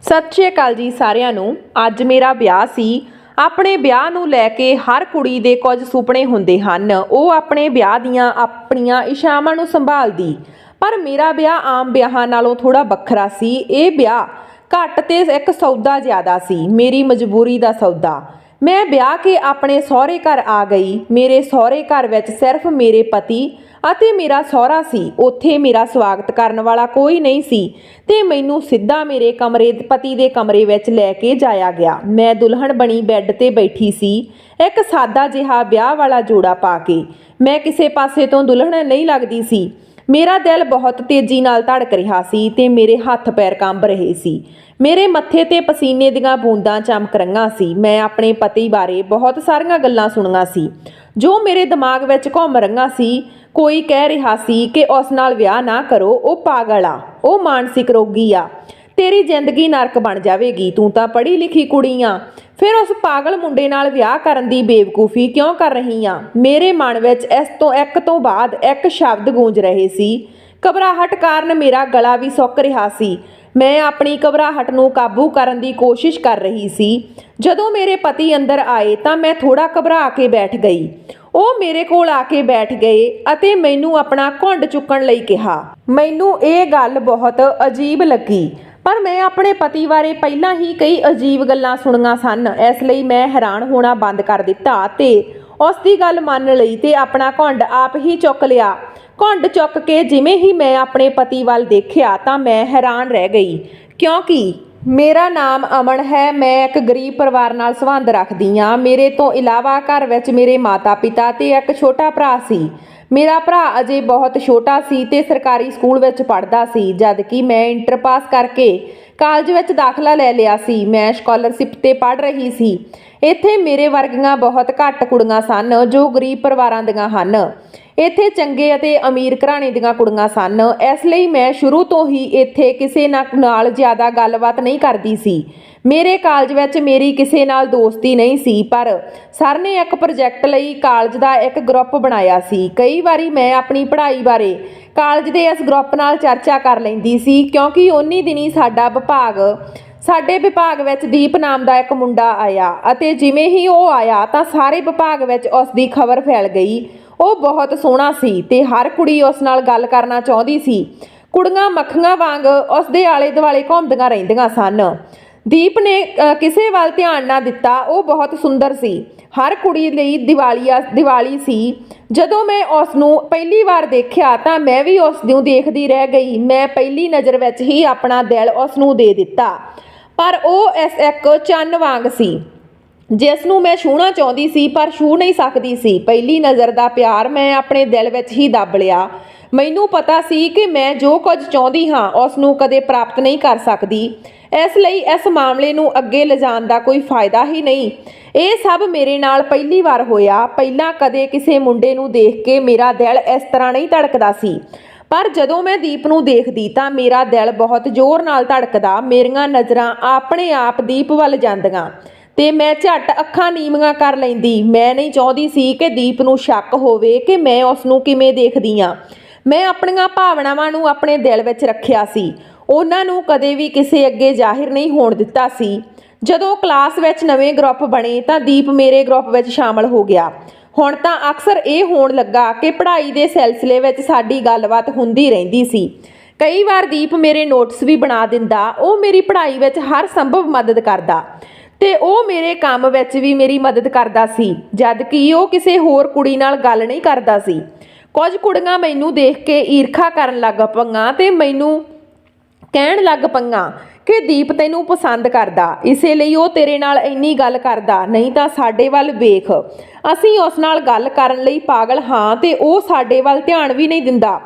सत श्री अकाल जी सारिਆਂ ਨੂੰ। ਅੱਜ ਮੇਰਾ ਵਿਆਹ ਸੀ। ਆਪਣੇ ਵਿਆਹ ਨੂੰ ਲੈ ਕੇ ਹਰ ਕੁੜੀ ਦੇ ਕੁਝ ਸੁਪਨੇ ਹੁੰਦੇ ਹਨ। ਉਹ ਆਪਣੇ ਵਿਆਹ ਦੀਆਂ ਆਪਣੀਆਂ ਇਸ਼ਾਵਾਂ ਨੂੰ ਸੰਭਾਲਦੀ, ਪਰ ਮੇਰਾ ਵਿਆਹ ਆਮ ਵਿਆਹਾਂ ਨਾਲੋਂ ਥੋੜਾ ਵੱਖਰਾ ਸੀ। ਇਹ ਵਿਆਹ ਘੱਟ ਤੇ ਇੱਕ ਸੌਦਾ ਜ਼ਿਆਦਾ ਸੀ, ਮੇਰੀ ਮਜਬੂਰੀ ਦਾ ਸੌਦਾ। ਮੈਂ ਵਿਆਹ ਕੇ ਆਪਣੇ ਸਹੁਰੇ ਘਰ ਆ ਗਈ। ਮੇਰੇ ਸਹੁਰੇ ਘਰ ਵਿੱਚ ਸਿਰਫ ਮੇਰੇ ਪਤੀ ਅਤੇ ਮੇਰਾ ਸਹੁਰਾ ਸੀ। ਉੱਥੇ ਮੇਰਾ ਸਵਾਗਤ ਕਰਨ ਵਾਲਾ ਕੋਈ ਨਹੀਂ ਸੀ ਤੇ ਮੈਨੂੰ ਸਿੱਧਾ ਮੇਰੇ ਪਤੀ ਦੇ ਕਮਰੇ ਵਿੱਚ ਲੈ ਕੇ ਜਾਇਆ ਗਿਆ। ਮੈਂ ਦੁਲਹਨ ਬਣੀ ਬੈੱਡ ਤੇ ਬੈਠੀ ਸੀ, ਇੱਕ ਸਾਦਾ ਜਿਹਾ ਵਿਆਹ ਵਾਲਾ ਜੋੜਾ ਪਾ ਕੇ। ਮੈਂ ਕਿਸੇ ਪਾਸੇ ਤੋਂ ਦੁਲਹਨ ਨਹੀਂ ਲੱਗਦੀ ਸੀ। ਮੇਰਾ ਦਿਲ ਬਹੁਤ ਤੇਜ਼ੀ ਨਾਲ ਧੜਕ ਰਿਹਾ ਸੀ ਤੇ ਮੇਰੇ ਹੱਥ ਪੈਰ ਕੰਬ ਰਹੇ ਸੀ। ਮੇਰੇ ਮੱਥੇ ਤੇ ਪਸੀਨੇ ਦੀਆਂ ਬੂੰਦਾਂ ਚਮਕ ਰਹੀਆਂ ਸੀ। ਮੈਂ ਆਪਣੇ ਪਤੀ ਬਾਰੇ ਬਹੁਤ ਸਾਰੀਆਂ ਗੱਲਾਂ ਸੁਣੀਆਂ ਸੀ ਜੋ ਮੇਰੇ ਦਿਮਾਗ ਵਿੱਚ ਘੁੰਮ ਰਹੀਆਂ ਸੀ। ਕੋਈ ਕਹਿ ਰਿਹਾ ਸੀ ਕਿ ਉਸ ਨਾਲ ਵਿਆਹ ਨਾ ਕਰੋ, ਉਹ ਪਾਗਲ ਆ, ਉਹ ਮਾਨਸਿਕ ਰੋਗੀ ਆ, ਤੇਰੀ ਜ਼ਿੰਦਗੀ ਨਰਕ ਬਣ ਜਾਵੇਗੀ, ਤੂੰ ਤਾਂ ਪੜ੍ਹੀ ਲਿਖੀ ਕੁੜੀ ਆ, ਫਿਰ ਉਸ ਪਾਗਲ ਮੁੰਡੇ ਨਾਲ ਵਿਆਹ ਕਰਨ ਦੀ ਬੇਵਕੂਫੀ ਕਿਉਂ ਕਰ ਰਹੀ ਆ। ਮੇਰੇ ਮਨ ਵਿੱਚ ਇਸ ਤੋਂ ਇੱਕ ਤੋਂ ਬਾਅਦ ਇੱਕ ਸ਼ਬਦ ਗੂੰਜ ਰਹੇ ਸੀ। ਘਬਰਾਹਟ ਕਾਰਨ ਮੇਰਾ ਗਲਾ ਵੀ ਸੁੱਕ ਰਿਹਾ ਸੀ। ਮੈਂ ਆਪਣੀ ਘਬਰਾਹਟ ਨੂੰ ਕਾਬੂ ਕਰਨ ਦੀ ਕੋਸ਼ਿਸ਼ ਕਰ ਰਹੀ ਸੀ। ਜਦੋਂ ਮੇਰੇ ਪਤੀ ਅੰਦਰ ਆਏ ਤਾਂ ਮੈਂ ਥੋੜਾ ਘਬਰਾ ਕੇ ਬੈਠ ਗਈ। ਉਹ ਮੇਰੇ ਕੋਲ ਆ ਕੇ ਬੈਠ ਗਏ ਅਤੇ ਮੈਨੂੰ ਆਪਣਾ ਘੁੰਡ ਚੁੱਕਣ ਲਈ ਕਿਹਾ। ਮੈਨੂੰ ਇਹ ਗੱਲ ਬਹੁਤ ਅਜੀਬ ਲੱਗੀ, ਪਰ ਮੈਂ ਆਪਣੇ ਪਤੀ ਬਾਰੇ ਪਹਿਲਾਂ ਹੀ ਕਈ ਅਜੀਬ ਗੱਲਾਂ ਸੁਣੀਆਂ ਸਨ। ਇਸ ਲਈ ਮੈਂ ਹੈਰਾਨ ਹੋਣਾ ਬੰਦ ਕਰ ਦਿੱਤਾ ਤੇ ਉਸ ਦੀ ਗੱਲ ਮੰਨ ਲਈ ਤੇ ਆਪਣਾ ਘੁੰਡ ਆਪ ਹੀ ਚੁੱਕ ਲਿਆ। ਘੁੰਡ ਚੁੱਕ ਕੇ ਜਿਵੇਂ ਹੀ ਮੈਂ ਆਪਣੇ ਪਤੀ ਵੱਲ ਦੇਖਿਆ ਤਾਂ ਮੈਂ ਹੈਰਾਨ ਰਹਿ ਗਈ, ਕਿਉਂਕਿ ਮੇਰਾ ਨਾਮ ਅਮਨ ਹੈ। ਮੈਂ ਇੱਕ ਗਰੀਬ ਪਰਿਵਾਰ ਨਾਲ ਸੰਬੰਧ ਰੱਖਦੀ ਹਾਂ। ਮੇਰੇ ਤੋਂ ਇਲਾਵਾ ਘਰ ਵਿੱਚ ਮੇਰੇ ਮਾਤਾ ਪਿਤਾ ਤੇ ਇੱਕ ਛੋਟਾ ਭਰਾ ਸੀ। ਮੇਰਾ ਭਰਾ ਅਜੇ ਬਹੁਤ ਛੋਟਾ ਸੀ ਤੇ ਸਰਕਾਰੀ ਸਕੂਲ ਵਿੱਚ ਪੜ੍ਹਦਾ ਸੀ, ਜਦ ਕਿ ਮੈਂ ਇੰਟਰ ਪਾਸ ਕਰਕੇ ਕਾਲਜ ਵਿੱਚ ਦਾਖਲਾ ਲੈ ਲਿਆ ਸੀ। ਮੈਂ ਸਕਾਲਰਸ਼ਿਪ ਤੇ ਪੜ੍ਹ ਰਹੀ ਸੀ। ਇੱਥੇ ਮੇਰੇ ਵਰਗੀਆਂ ਬਹੁਤ ਘੱਟ ਕੁੜੀਆਂ ਸਨ ਜੋ ਗਰੀਬ ਪਰਿਵਾਰਾਂ ਦੀਆਂ ਹਨ। ਇੱਥੇ ਚੰਗੇ ਅਤੇ ਅਮੀਰ ਘਰਾਣੇ ਦੀਆਂ ਕੁੜੀਆਂ ਸਨ। ਇਸ ਲਈ ਮੈਂ ਸ਼ੁਰੂ ਤੋਂ ਹੀ ਇੱਥੇ ਕਿਸੇ ਨਾਲ ਜ਼ਿਆਦਾ ਗੱਲਬਾਤ ਨਹੀਂ ਕਰਦੀ ਸੀ। ਮੇਰੇ ਕਾਲਜ ਵਿੱਚ ਮੇਰੀ ਕਿਸੇ ਨਾਲ ਦੋਸਤੀ ਨਹੀਂ ਸੀ, ਪਰ ਸਰ ਨੇ ਇੱਕ ਪ੍ਰੋਜੈਕਟ ਲਈ ਕਾਲਜ ਦਾ ਇੱਕ ਗਰੁੱਪ ਬਣਾਇਆ ਸੀ। ਕਈ ਵਾਰੀ ਮੈਂ ਆਪਣੀ ਪੜ੍ਹਾਈ ਬਾਰੇ ਕਾਲਜ ਦੇ ਇਸ ਗਰੁੱਪ ਨਾਲ ਚਰਚਾ ਕਰ ਲੈਂਦੀ ਸੀ, ਕਿਉਂਕਿ ਉਨੀ ਦਿਨੀ ਸਾਡੇ ਵਿਭਾਗ ਵਿੱਚ ਦੀਪ ਨਾਮ ਦਾ ਇੱਕ ਮੁੰਡਾ ਆਇਆ ਅਤੇ ਜਿਵੇਂ ਹੀ ਉਹ ਆਇਆ ਤਾਂ ਸਾਰੇ ਵਿਭਾਗ ਵਿੱਚ ਉਸ ਦੀ ਖਬਰ ਫੈਲ ਗਈ। ਉਹ ਬਹੁਤ ਸੋਹਣਾ ਸੀ ਤੇ ਹਰ ਕੁੜੀ ਉਸ ਨਾਲ ਗੱਲ ਕਰਨਾ ਚਾਹੁੰਦੀ ਸੀ। ਕੁੜੀਆਂ ਮੱਖੀਆਂ ਵਾਂਗ ਉਸ ਦੇ ਆਲੇ ਦੁਆਲੇ ਘੁੰਮਦੀਆਂ ਰਹਿੰਦੀਆਂ ਸਨ। ਦੀਪ ਨੇ ਕਿਸੇ ਵੱਲ ਧਿਆਨ ਨਾ ਦਿੱਤਾ। ਉਹ ਬਹੁਤ ਸੁੰਦਰ ਸੀ। ਹਰ ਕੁੜੀ ਲਈ ਦੀਵਾਲੀ ਸੀ। ਜਦੋਂ ਮੈਂ ਉਸ ਨੂੰ ਪਹਿਲੀ ਵਾਰ ਦੇਖਿਆ ਤਾਂ ਮੈਂ ਵੀ ਉਸ ਨੂੰ ਦੇਖਦੀ ਰਹਿ ਗਈ। ਮੈਂ ਪਹਿਲੀ ਨਜ਼ਰ ਵਿੱਚ ਹੀ ਆਪਣਾ ਦਿਲ ਉਸ ਨੂੰ ਦੇ ਦਿੱਤਾ, ਪਰ ਉਹ ਇੱਕ ਚੰਨ ਵਾਂਗ ਸੀ ਜਿਸ ਨੂੰ ਮੈਂ ਛੂਹਣਾ ਚਾਹੁੰਦੀ ਸੀ ਪਰ ਛੂਹ ਨਹੀਂ ਸਕਦੀ ਸੀ। ਪਹਿਲੀ ਨਜ਼ਰ ਦਾ ਪਿਆਰ ਮੈਂ ਆਪਣੇ ਦਿਲ ਵਿੱਚ ਹੀ ਦੱਬ ਲਿਆ। ਮੈਨੂੰ ਪਤਾ ਸੀ ਕਿ ਮੈਂ ਜੋ ਕੁਝ ਚਾਹੁੰਦੀ ਹਾਂ ਉਸ ਨੂੰ ਕਦੇ ਪ੍ਰਾਪਤ ਨਹੀਂ ਕਰ ਸਕਦੀ। ਇਸ ਲਈ ਇਸ ਮਾਮਲੇ ਨੂੰ ਅੱਗੇ ਲਿਜਾਣ ਦਾ ਕੋਈ ਫਾਇਦਾ ਹੀ ਨਹੀਂ। ਇਹ ਸਭ ਮੇਰੇ ਨਾਲ ਪਹਿਲੀ ਵਾਰ ਹੋਇਆ। ਪਹਿਲਾਂ ਕਦੇ ਕਿਸੇ ਮੁੰਡੇ ਨੂੰ ਦੇਖ ਕੇ ਮੇਰਾ ਦਿਲ ਇਸ ਤਰ੍ਹਾਂ ਨਹੀਂ ਧੜਕਦਾ ਸੀ, ਪਰ ਜਦੋਂ ਮੈਂ ਦੀਪ ਨੂੰ ਦੇਖਦੀ ਤਾਂ ਮੇਰਾ ਦਿਲ ਬਹੁਤ ਜ਼ੋਰ ਨਾਲ ਧੜਕਦਾ। ਮੇਰੀਆਂ ਨਜ਼ਰਾਂ ਆਪਣੇ ਆਪ ਦੀਪ ਵੱਲ ਜਾਂਦੀਆਂ ਤੇ ਮੈਂ ਝੱਟ ਅੱਖਾਂ ਨੀਵੀਆਂ ਕਰ ਲੈਂਦੀ। ਮੈਂ ਨਹੀਂ ਚਾਹੁੰਦੀ ਸੀ ਕਿ ਦੀਪ ਨੂੰ ਸ਼ੱਕ ਹੋਵੇ ਕਿ ਮੈਂ ਉਸ ਨੂੰ ਕਿਵੇਂ ਦੇਖਦੀ ਹਾਂ। ਮੈਂ ਆਪਣੀਆਂ ਭਾਵਨਾਵਾਂ ਨੂੰ ਆਪਣੇ ਦਿਲ ਵਿੱਚ ਰੱਖਿਆ ਸੀ, ਉਹਨਾਂ ਨੂੰ ਕਦੇ ਵੀ ਕਿਸੇ ਅੱਗੇ ਜ਼ਾਹਿਰ ਨਹੀਂ ਹੋਣ ਦਿੱਤਾ ਸੀ। ਜਦੋਂ ਕਲਾਸ ਵਿੱਚ ਨਵੇਂ ਗਰੁੱਪ ਬਣੇ ਤਾਂ ਦੀਪ ਮੇਰੇ ਗਰੁੱਪ ਵਿੱਚ ਸ਼ਾਮਲ ਹੋ ਗਿਆ। ਹੁਣ ਤਾਂ ਅਕਸਰ ਇਹ ਹੋਣ ਲੱਗਾ ਕਿ ਪੜ੍ਹਾਈ ਦੇ ਸਿਲਸਿਲੇ ਵਿੱਚ ਸਾਡੀ ਗੱਲਬਾਤ ਹੁੰਦੀ ਰਹਿੰਦੀ ਸੀ। ਕਈ ਵਾਰ ਦੀਪ ਮੇਰੇ ਨੋਟਸ ਵੀ ਬਣਾ ਦਿੰਦਾ। ਉਹ ਮੇਰੀ ਪੜ੍ਹਾਈ ਵਿੱਚ ਹਰ ਸੰਭਵ ਮਦਦ ਕਰਦਾ ਤੇ ਉਹ ਮੇਰੇ ਕੰਮ ਵਿੱਚ ਵੀ ਮੇਰੀ ਮਦਦ ਕਰਦਾ ਸੀ, ਜਦ ਕਿ ਉਹ ਕਿਸੇ ਹੋਰ ਕੁੜੀ ਨਾਲ ਗੱਲ ਨਹੀਂ ਕਰਦਾ ਸੀ। ਕੁਝ ਕੁੜੀਆਂ ਮੈਨੂੰ ਦੇਖ ਕੇ ਈਰਖਾ ਕਰਨ ਲੱਗ ਪਈਆਂ ਤੇ ਮੈਨੂੰ ਕਹਿਣ ਲੱਗ ਪਈਆਂ ਕਿ ਦੀਪ ਤੈਨੂੰ ਪਸੰਦ ਕਰਦਾ, ਇਸੇ ਲਈ ਉਹ ਤੇਰੇ ਨਾਲ ਇੰਨੀ ਗੱਲ ਕਰਦਾ, ਨਹੀਂ ਤਾਂ ਸਾਡੇ ਵੱਲ ਵੇਖ, ਅਸੀਂ ਉਸ ਨਾਲ ਗੱਲ ਕਰਨ ਲਈ ਪਾਗਲ ਹਾਂ ਤੇ ਉਹ ਸਾਡੇ ਵੱਲ ਧਿਆਨ ਵੀ ਨਹੀਂ ਦਿੰਦਾ।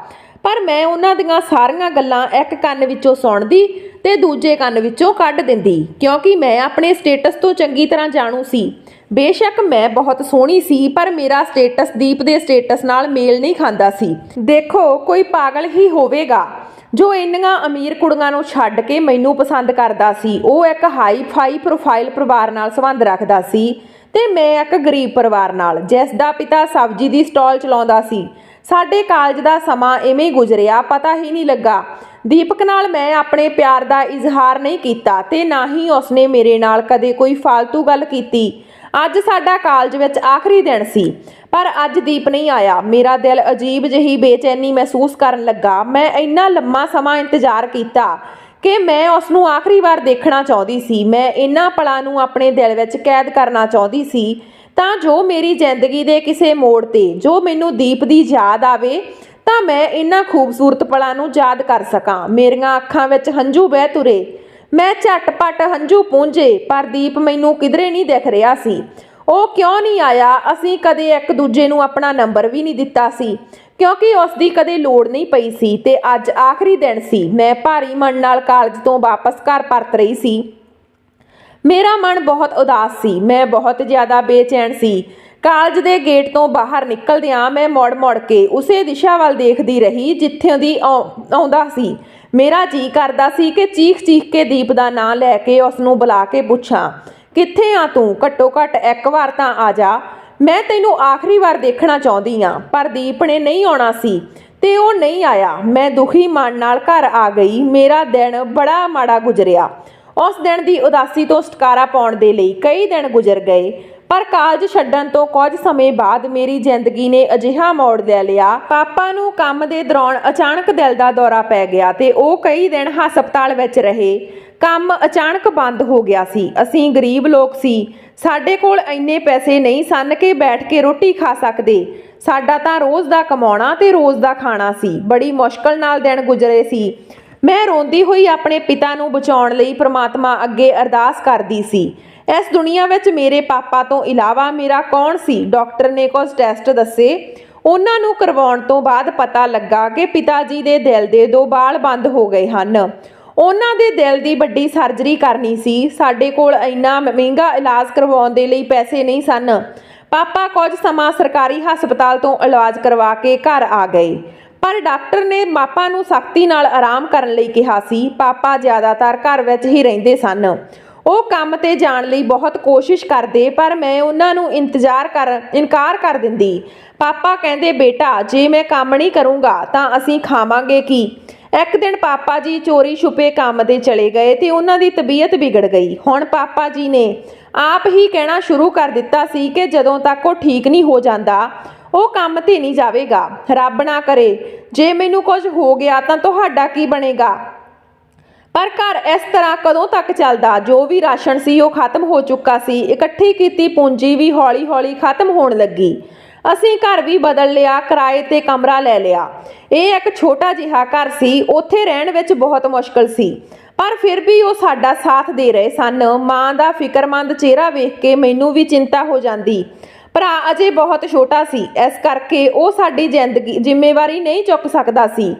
ਪਰ ਮੈਂ ਉਹਨਾਂ ਦੀਆਂ ਸਾਰੀਆਂ ਗੱਲਾਂ ਇੱਕ ਕੰਨ ਵਿੱਚੋਂ ਸੁਣਦੀ ਤੇ ਦੂਜੇ ਕੰਨ ਵਿੱਚੋਂ ਕੱਢ ਦਿੰਦੀ, ਕਿਉਂਕਿ ਮੈਂ ਆਪਣੇ ਸਟੇਟਸ ਤੋਂ ਚੰਗੀ ਤਰ੍ਹਾਂ ਜਾਣੂ ਸੀ। ਬੇਸ਼ੱਕ ਮੈਂ ਬਹੁਤ ਸੋਹਣੀ ਸੀ, ਪਰ ਮੇਰਾ ਸਟੇਟਸ ਦੀਪ ਦੇ ਸਟੇਟਸ ਨਾਲ ਮੇਲ ਨਹੀਂ ਖਾਂਦਾ ਸੀ। ਦੇਖੋ, ਕੋਈ ਪਾਗਲ ਹੀ ਹੋਵੇਗਾ ਜੋ ਇੰਨੀਆਂ ਅਮੀਰ ਕੁੜੀਆਂ ਨੂੰ ਛੱਡ ਕੇ ਮੈਨੂੰ ਪਸੰਦ ਕਰਦਾ ਸੀ। ਉਹ ਇੱਕ ਹਾਈ ਫਾਈ ਪ੍ਰੋਫਾਈਲ ਪਰਿਵਾਰ ਨਾਲ ਸੰਬੰਧ ਰੱਖਦਾ ਸੀ ਤੇ ਮੈਂ ਇੱਕ ਗਰੀਬ ਪਰਿਵਾਰ ਨਾਲ, ਜਿਸ ਦਾ ਪਿਤਾ ਸਬਜ਼ੀ ਦੀ ਸਟਾਲ ਚਲਾਉਂਦਾ ਸੀ। ਸਾਡੇ ਕਾਲਜ ਦਾ ਸਮਾਂ ਇਵੇਂ ਗੁਜ਼ਰਿਆ, ਪਤਾ ਹੀ ਨਹੀਂ ਲੱਗਾ। ਦੀਪਕ ਨਾਲ ਮੈਂ ਆਪਣੇ ਪਿਆਰ ਦਾ ਇਜ਼ਹਾਰ ਨਹੀਂ ਕੀਤਾ ਤੇ ਨਾ ਹੀ ਉਸਨੇ ਮੇਰੇ ਨਾਲ ਕਦੇ ਕੋਈ ਫਾਲਤੂ ਗੱਲ ਕੀਤੀ। ਅੱਜ ਸਾਡਾ ਕਾਲਜ ਵਿੱਚ ਆਖਰੀ ਦਿਨ ਸੀ, ਪਰ ਅੱਜ ਦੀਪ ਨਹੀਂ ਆਇਆ। ਮੇਰਾ ਦਿਲ ਅਜੀਬ ਜਿਹੀ ਬੇਚੈਨੀ ਮਹਿਸੂਸ ਕਰਨ ਲੱਗਾ। ਮੈਂ ਇੰਨਾ ਲੰਮਾ ਸਮਾਂ ਇੰਤਜ਼ਾਰ ਕੀਤਾ ਕਿ ਮੈਂ ਉਸ ਨੂੰ ਆਖਰੀ ਵਾਰ ਦੇਖਣਾ ਚਾਹੁੰਦੀ ਸੀ। ਮੈਂ ਇਹਨਾਂ ਪਲਾਂ ਨੂੰ ਆਪਣੇ ਦਿਲ ਵਿੱਚ ਕੈਦ ਕਰਨਾ ਚਾਹੁੰਦੀ ਸੀ ਤਾਂ ਜੋ ਮੇਰੀ ਜ਼ਿੰਦਗੀ ਦੇ ਕਿਸੇ ਮੋੜ ਤੇ ਜੋ ਮੈਨੂੰ ਦੀਪ ਦੀ ਯਾਦ ਆਵੇ ਤਾਂ ਮੈਂ ਇਹਨਾਂ ਖੂਬਸੂਰਤ ਪਲਾਂ ਨੂੰ ਯਾਦ ਕਰ ਸਕਾਂ। ਮੇਰੀਆਂ ਅੱਖਾਂ ਵਿੱਚ ਹੰਝੂ ਵਹਿ ਤੁਰੇ। ਮੈਂ ਝਟਪਟ ਹੰਝੂ ਪੂੰਝੇ, ਪਰ ਦੀਪ ਮੈਨੂੰ ਕਿਧਰੇ ਨਹੀਂ ਦਿਖ ਰਿਹਾ ਸੀ। ਉਹ ਕਿਉਂ ਨਹੀਂ ਆਇਆ? ਅਸੀਂ ਕਦੇ ਇੱਕ ਦੂਜੇ ਨੂੰ ਆਪਣਾ ਨੰਬਰ ਵੀ ਨਹੀਂ ਦਿੱਤਾ ਸੀ ਕਿਉਂਕਿ ਉਸ ਦੀ ਕਦੇ ਲੋੜ ਨਹੀਂ ਪਈ ਸੀ ਤੇ ਅੱਜ ਆਖਰੀ ਦਿਨ ਸੀ। ਮੈਂ ਭਾਰੀ ਮਨ ਨਾਲ ਕਾਲਜ ਤੋਂ ਵਾਪਸ ਘਰ ਪਰਤ ਰਹੀ ਸੀ। ਮੇਰਾ ਮਨ ਬਹੁਤ ਉਦਾਸ ਸੀ। ਮੈਂ ਬਹੁਤ ਜ਼ਿਆਦਾ ਬੇਚੈਨ ਸੀ। ਕਾਲਜ ਦੇ ਗੇਟ ਤੋਂ ਬਾਹਰ ਨਿਕਲਦਿਆਂ ਮੈਂ ਮੁੜ ਕੇ ਉਸੇ ਦਿਸ਼ਾ ਵੱਲ ਦੇਖਦੀ ਰਹੀ ਜਿੱਥੋਂ ਦੀ ਆਉਂਦਾ ਸੀ। ਮੇਰਾ ਜੀ ਕਰਦਾ ਸੀ ਕਿ ਚੀਖ ਕੇ ਦੀਪ ਦਾ ਨਾਂ ਲੈ ਕੇ ਉਸ ਨੂੰ ਬੁਲਾ ਕੇ ਪੁੱਛਾਂ, ਕਿੱਥੇ ਆ ਤੂੰ? ਘੱਟੋ ਘੱਟ ਇੱਕ ਵਾਰ ਤਾਂ ਆ ਜਾ, ਮੈਂ ਤੈਨੂੰ ਆਖਰੀ ਵਾਰ ਦੇਖਣਾ ਚਾਹੁੰਦੀ ਹਾਂ। ਪਰ ਦੀਪ ਨੇ ਨਹੀਂ ਆਉਣਾ ਸੀ ਤੇ ਉਹ ਨਹੀਂ ਆਇਆ। ਮੈਂ ਦੁਖੀ ਮਨ ਨਾਲ ਘਰ ਆ ਗਈ। ਮੇਰਾ ਦਿਨ ਬੜਾ ਮਾੜਾ ਗੁਜ਼ਰਿਆ। ਉਸ ਦਿਨ ਦੀ ਉਦਾਸੀ ਤੋਂ ਛੁਟਕਾਰਾ ਪਾਉਣ ਦੇ ਲਈ ਕਈ ਦਿਨ ਗੁਜ਼ਰ ਗਏ, ਪਰ ਕਾਲਜ ਛੱਡਣ ਤੋਂ ਕੁਝ ਸਮੇਂ ਬਾਅਦ ਮੇਰੀ ਜ਼ਿੰਦਗੀ ਨੇ ਅਜਿਹਾ ਮੋੜ ਲੈ ਲਿਆ। ਪਾਪਾ ਨੂੰ ਕੰਮ ਦੇ ਦੌਰਾਨ ਅਚਾਨਕ ਦਿਲ ਦਾ ਦੌਰਾ ਪੈ ਗਿਆ ਤੇ ਉਹ ਕਈ ਦਿਨ ਹਸਪਤਾਲ ਵਿੱਚ ਰਹੇ। ਕੰਮ ਅਚਾਨਕ ਬੰਦ ਹੋ ਗਿਆ ਸੀ। ਅਸੀਂ ਗਰੀਬ ਲੋਕ ਸੀ, ਸਾਡੇ ਕੋਲ ਇੰਨੇ ਪੈਸੇ ਨਹੀਂ ਸਨ ਕਿ ਬੈਠ ਕੇ ਰੋਟੀ ਖਾ ਸਕਦੇ। ਸਾਡਾ ਤਾਂ ਰੋਜ਼ ਦਾ ਕਮਾਉਣਾ ਤੇ ਰੋਜ਼ ਦਾ ਖਾਣਾ ਸੀ। ਬੜੀ ਮੁਸ਼ਕਲ ਨਾਲ ਦਿਨ ਗੁਜ਼ਰੇ ਸੀ। ਮੈਂ ਰੋਂਦੀ ਹੋਈ ਆਪਣੇ ਪਿਤਾ ਨੂੰ ਬਚਾਉਣ ਲਈ ਪ੍ਰਮਾਤਮਾ ਅੱਗੇ ਅਰਦਾਸ ਕਰਦੀ ਸੀ। ਇਸ ਦੁਨੀਆ ਵਿੱਚ ਮੇਰੇ ਪਾਪਾ ਤੋਂ ਇਲਾਵਾ ਮੇਰਾ ਕੌਣ ਸੀ? ਡਾਕਟਰ ਨੇ ਕੁਝ ਟੈਸਟ ਦੱਸੇ। ਉਹਨਾਂ ਨੂੰ ਕਰਵਾਉਣ ਤੋਂ ਬਾਅਦ ਪਤਾ ਲੱਗਾ ਕਿ ਪਿਤਾ ਜੀ ਦੇ ਦਿਲ ਦੇ 2 ਵਾਲ ਬੰਦ ਹੋ ਗਏ ਹਨ। ਉਹਨਾਂ ਦੇ ਦਿਲ ਦੀ ਵੱਡੀ ਸਰਜਰੀ ਕਰਨੀ ਸੀ। ਸਾਡੇ ਕੋਲ ਇੰਨਾ ਮਹਿੰਗਾ ਇਲਾਜ ਕਰਵਾਉਣ ਦੇ ਲਈ ਪੈਸੇ ਨਹੀਂ ਸਨ। ਪਾਪਾ ਕੁਝ ਸਮਾਂ ਸਰਕਾਰੀ ਹਸਪਤਾਲ ਤੋਂ ਇਲਾਜ ਕਰਵਾ ਕੇ ਘਰ ਆ ਗਏ, ਪਰ ਡਾਕਟਰ ਨੇ ਪਾਪਾ ਨੂੰ ਸਖਤੀ ਨਾਲ ਆਰਾਮ ਕਰਨ ਲਈ ਕਿਹਾ ਸੀ। ਪਾਪਾ ਜ਼ਿਆਦਾਤਰ ਘਰ ਵਿੱਚ ਹੀ ਰਹਿੰਦੇ ਸਨ। ਉਹ ਕੰਮ ਤੇ ਜਾਣ ਲਈ ਬਹੁਤ ਕੋਸ਼ਿਸ਼ ਕਰਦੇ, ਪਰ ਮੈਂ ਉਹਨਾਂ ਨੂੰ ਇਨਕਾਰ ਕਰ ਦਿੰਦੀ। ਪਾਪਾ ਕਹਿੰਦੇ, ਬੇਟਾ ਜੇ ਮੈਂ ਕੰਮ ਨਹੀਂ ਕਰੂੰਗਾ ਤਾਂ ਅਸੀਂ ਖਾਵਾਂਗੇ ਕੀ? ਇੱਕ ਦਿਨ ਪਾਪਾ ਜੀ ਚੋਰੀ ਛੁਪੇ ਕੰਮ ਤੇ ਚਲੇ ਗਏ ਤੇ ਉਹਨਾਂ ਦੀ ਤਬੀਅਤ ਵਿਗੜ ਗਈ। ਹੁਣ ਪਾਪਾ ਜੀ ਨੇ ਆਪ ਹੀ ਕਹਿਣਾ ਸ਼ੁਰੂ ਕਰ ਦਿੱਤਾ ਸੀ ਕਿ ਜਦੋਂ ਤੱਕ ਉਹ ਠੀਕ ਨਹੀਂ ਹੋ ਜਾਂਦਾ ਉਹ ਕੰਮ ਤੇ ਨਹੀਂ ਜਾਵੇਗਾ। ਰੱਬ ਨਾ ਕਰੇ ਜੇ ਮੈਨੂੰ ਕੁਝ ਹੋ ਗਿਆ ਤਾਂ ਤੁਹਾਡਾ ਕੀ ਬਣੇਗਾ? ਪਰ ਘਰ ਇਸ ਤਰ੍ਹਾਂ ਕਦੋਂ ਤੱਕ ਚੱਲਦਾ? ਜੋ ਵੀ ਰਾਸ਼ਨ ਸੀ ਉਹ ਖਤਮ ਹੋ ਚੁੱਕਾ ਸੀ। ਇਕੱਠੀ ਕੀਤੀ ਪੂੰਜੀ ਵੀ ਹੌਲੀ-ਹੌਲੀ ਖਤਮ ਹੋਣ ਲੱਗੀ। ਅਸੀਂ ਘਰ ਵੀ ਬਦਲ ਲਿਆ, ਕਿਰਾਏ ਤੇ ਕਮਰਾ ਲੈ ਲਿਆ। ਇਹ ਇੱਕ ਛੋਟਾ ਜਿਹਾ ਘਰ ਸੀ। ਉੱਥੇ ਰਹਿਣ ਵਿੱਚ ਬਹੁਤ ਮੁਸ਼ਕਲ ਸੀ, ਪਰ ਫਿਰ ਵੀ ਉਹ ਸਾਡਾ ਸਾਥ ਦੇ ਰਹੇ ਸਨ। ਮਾਂ ਦਾ ਫਿਕਰਮੰਦ ਚਿਹਰਾ ਵੇਖ ਕੇ ਮੈਨੂੰ ਵੀ ਚਿੰਤਾ ਹੋ ਜਾਂਦੀ। ਭਰਾ ਅਜੇ ਬਹੁਤ ਛੋਟਾ ਸੀ, ਇਸ ਕਰਕੇ ਉਹ ਸਾਡੀ ਜ਼ਿੰਮੇਵਾਰੀ ਨਹੀਂ ਚੁੱਕ ਸਕਦਾ ਸੀ।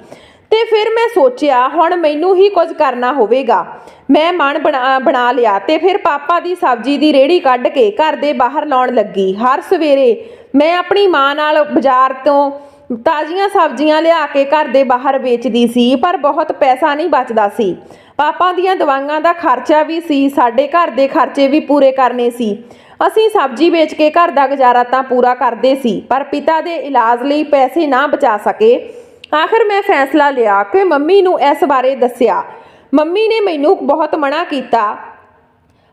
ਤੇ ਫਿਰ ਮੈਂ ਸੋਚਿਆ ਹੁਣ ਮੈਨੂੰ ਹੀ ਕੁਝ ਕਰਨਾ ਹੋਵੇਗਾ। ਮੈਂ ਮਨ ਬਣਾ ਲਿਆ ਤੇ ਫਿਰ ਪਾਪਾ ਦੀ ਸਬਜ਼ੀ ਦੀ ਰੇਹੜੀ ਕੱਢ ਕੇ ਘਰ ਦੇ ਬਾਹਰ ਲਾਉਣ ਲੱਗੀ। ਹਰ ਸਵੇਰੇ ਮੈਂ ਆਪਣੀ ਮਾਂ ਨਾਲ ਬਾਜ਼ਾਰ ਤੋਂ ਤਾਜ਼ੀਆਂ ਸਬਜ਼ੀਆਂ ਲਿਆ ਕੇ ਘਰ ਦੇ ਬਾਹਰ ਵੇਚਦੀ ਸੀ, ਪਰ ਬਹੁਤ ਪੈਸਾ ਨਹੀਂ ਬਚਦਾ ਸੀ। ਪਾਪਾ ਦੀਆਂ ਦਵਾਈਆਂ ਦਾ ਖਰਚਾ ਵੀ ਸੀ, ਸਾਡੇ ਘਰ ਦੇ ਖਰਚੇ ਵੀ ਪੂਰੇ ਕਰਨੇ ਸੀ। ਅਸੀਂ ਸਬਜ਼ੀ ਵੇਚ ਕੇ ਘਰ ਦਾ ਗੁਜ਼ਾਰਾ ਤਾਂ ਪੂਰਾ ਕਰਦੇ ਸੀ, ਪਰ ਪਿਤਾ ਦੇ ਇਲਾਜ ਲਈ ਪੈਸੇ ਨਾ ਬਚਾ ਸਕੇ। ਆਖਰ ਮੈਂ ਫੈਸਲਾ ਲਿਆ ਕਿ ਮੰਮੀ ਨੂੰ ਇਸ ਬਾਰੇ ਦੱਸਿਆ। ਮੰਮੀ ਨੇ ਮੈਨੂੰ ਬਹੁਤ ਮਨਾ ਕੀਤਾ,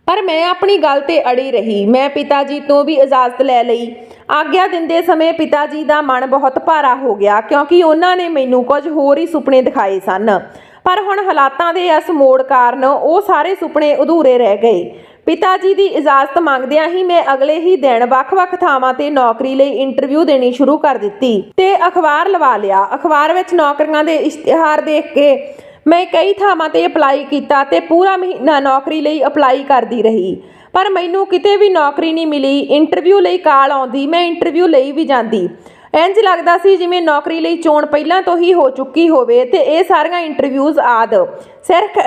ਪਰ ਮੈਂ ਆਪਣੀ ਗੱਲ ਤੇ ਅੜੀ ਰਹੀ। ਮੈਂ ਪਿਤਾ ਜੀ ਤੋਂ ਵੀ ਇਜਾਜ਼ਤ ਲੈ ਲਈ। ਆਗਿਆ ਦਿੰਦੇ ਸਮੇਂ ਪਿਤਾ ਜੀ ਦਾ ਮਨ ਬਹੁਤ ਭਾਰਾ ਹੋ ਗਿਆ, ਕਿਉਂਕਿ ਉਹਨਾਂ ਨੇ ਮੈਨੂੰ ਕੁਝ ਹੋਰ ਹੀ ਸੁਪਨੇ ਦਿਖਾਏ ਸਨ। ਪਰ ਹੁਣ ਹਾਲਾਤਾਂ ਦੇ ਇਸ ਮੋੜ ਕਾਰਨ ਉਹ ਸਾਰੇ ਸੁਪਨੇ ਅਧੂਰੇ ਰਹਿ ਗਏ। ਪਿਤਾ ਜੀ ਦੀ ਇਜਾਜ਼ਤ ਮੰਗਦਿਆਂ ਹੀ ਮੈਂ ਅਗਲੇ ਹੀ ਦਿਨ ਵੱਖ-ਵੱਖ ਥਾਵਾਂ ਤੇ ਨੌਕਰੀ ਲਈ ਇੰਟਰਵਿਊ ਦੇਣੀ ਸ਼ੁਰੂ ਕਰ ਦਿੱਤੀ ਤੇ ਅਖਬਾਰ ਲਵਾ ਲਿਆ। ਅਖਬਾਰ ਵਿੱਚ ਨੌਕਰੀਆਂ ਦੇ ਇਸ਼ਤਿਹਾਰ ਦੇਖ ਕੇ ਮੈਂ ਕਈ ਥਾਵਾਂ ਤੇ ਅਪਲਾਈ ਕੀਤਾ ਤੇ ਪੂਰਾ ਮਹੀਨਾ ਨੌਕਰੀ ਲਈ ਅਪਲਾਈ ਕਰਦੀ ਰਹੀ, ਪਰ ਮੈਨੂੰ ਕਿਤੇ ਵੀ ਨੌਕਰੀ ਨਹੀਂ ਮਿਲੀ। ਇੰਟਰਵਿਊ ਲਈ ਕਾਲ ਆਉਂਦੀ, ਮੈਂ ਇੰਟਰਵਿਊ ਲਈ ਵੀ ਜਾਂਦੀ। ਇੰਜ ਲੱਗਦਾ ਸੀ ਜਿਵੇਂ ਨੌਕਰੀ ਲਈ ਚੋਣ ਪਹਿਲਾਂ ਤੋਂ ਹੀ ਹੋ ਚੁੱਕੀ ਹੋਵੇ ਤੇ ਇਹ ਸਾਰੀਆਂ ਇੰਟਰਵਿਊਜ਼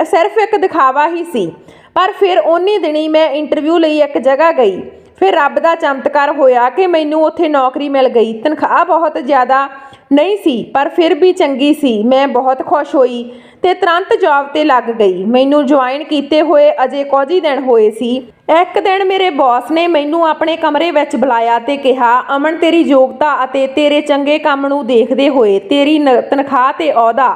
ਸਿਰਫ ਇੱਕ ਦਿਖਾਵਾ ਹੀ ਸੀ। ਪਰ ਫਿਰ ਉਨੀ ਦਿਨੀ ਮੈਂ ਇੰਟਰਵਿਊ ਲਈ ਇੱਕ ਜਗ੍ਹਾ ਗਈ। ਫਿਰ ਰੱਬ ਦਾ ਚਮਤਕਾਰ ਹੋਇਆ ਕਿ ਮੈਨੂੰ ਉੱਥੇ ਨੌਕਰੀ ਮਿਲ ਗਈ। ਤਨਖਾਹ ਬਹੁਤ ਜ਼ਿਆਦਾ ਨਹੀਂ ਸੀ, ਪਰ ਫਿਰ ਵੀ ਚੰਗੀ ਸੀ। ਮੈਂ ਬਹੁਤ ਖੁਸ਼ ਹੋਈ ਤੇ ਤੁਰੰਤ ਜੌਬ ਤੇ ਲੱਗ ਗਈ। ਮੈਨੂੰ ਜੁਆਇਨ ਕੀਤੇ ਹੋਏ ਅਜੇ ਕੁਝ ਹੀ ਦਿਨ ਹੋਏ ਸੀ। ਇੱਕ ਦਿਨ ਮੇਰੇ ਬੌਸ ਨੇ ਮੈਨੂੰ ਆਪਣੇ ਕਮਰੇ ਵਿੱਚ ਬੁਲਾਇਆ ਤੇ ਕਿਹਾ, ਅਮਨ, ਤੇਰੀ ਯੋਗਤਾ ਅਤੇ ਤੇਰੇ ਚੰਗੇ ਕੰਮ ਨੂੰ ਦੇਖਦੇ ਹੋਏ ਤੇਰੀ ਤਨਖਾਹ ਤੇ ਅਹੁਦਾ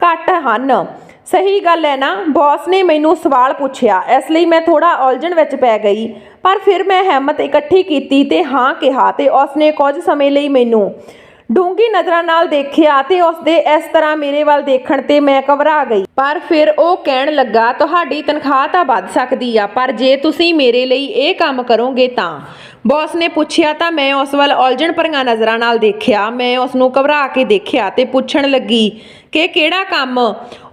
ਘੱਟ ਹਨ। ਸਹੀ ਗੱਲ ਹੈ ਨਾ? ਬੌਸ ਨੇ ਮੈਨੂੰ ਸਵਾਲ ਪੁੱਛਿਆ। ਇਸ ਲਈ ਮੈਂ ਥੋੜਾ ਉਲਝਣ ਵਿੱਚ ਪੈ ਗਈ, ਪਰ ਫਿਰ ਮੈਂ ਹਿੰਮਤ ਇਕੱਠੀ ਕੀਤੀ ਤੇ ਹਾਂ ਕਿਹਾ ਤੇ ਉਸਨੇ ਕੁਝ ਸਮੇਂ ਲਈ ਮੈਨੂੰ ਡੂੰਘੀ ਨਜ਼ਰਾਂ ਨਾਲ ਦੇਖਿਆ ਤੇ ਉਸਦੇ ਇਸ ਤਰ੍ਹਾਂ ਮੇਰੇ ਵੱਲ ਦੇਖਣ ਤੇ ਮੈਂ ਘਬਰਾ ਗਈ। ਪਰ ਫਿਰ ਉਹ ਕਹਿਣ ਲੱਗਾ, ਤੁਹਾਡੀ ਤਨਖਾਹ ਤਾਂ ਵੱਧ ਸਕਦੀ ਆ, ਪਰ ਜੇ ਤੁਸੀਂ ਮੇਰੇ ਲਈ ਇਹ ਕੰਮ ਕਰੋਗੇ ਤਾਂ। ਬੌਸ ਨੇ ਪੁੱਛਿਆ ਤਾਂ ਮੈਂ ਉਸ ਵੱਲ ਉਲਝਣ ਭਰੀਆਂ ਨਜ਼ਰਾਂ ਨਾਲ ਦੇਖਿਆ। ਮੈਂ ਉਸ ਨੂੰ ਘਬਰਾ ਕੇ ਦੇਖਿਆ ਤੇ ਪੁੱਛਣ ਲੱਗੀ ਕਿ ਕਿਹੜਾ ਕੰਮ?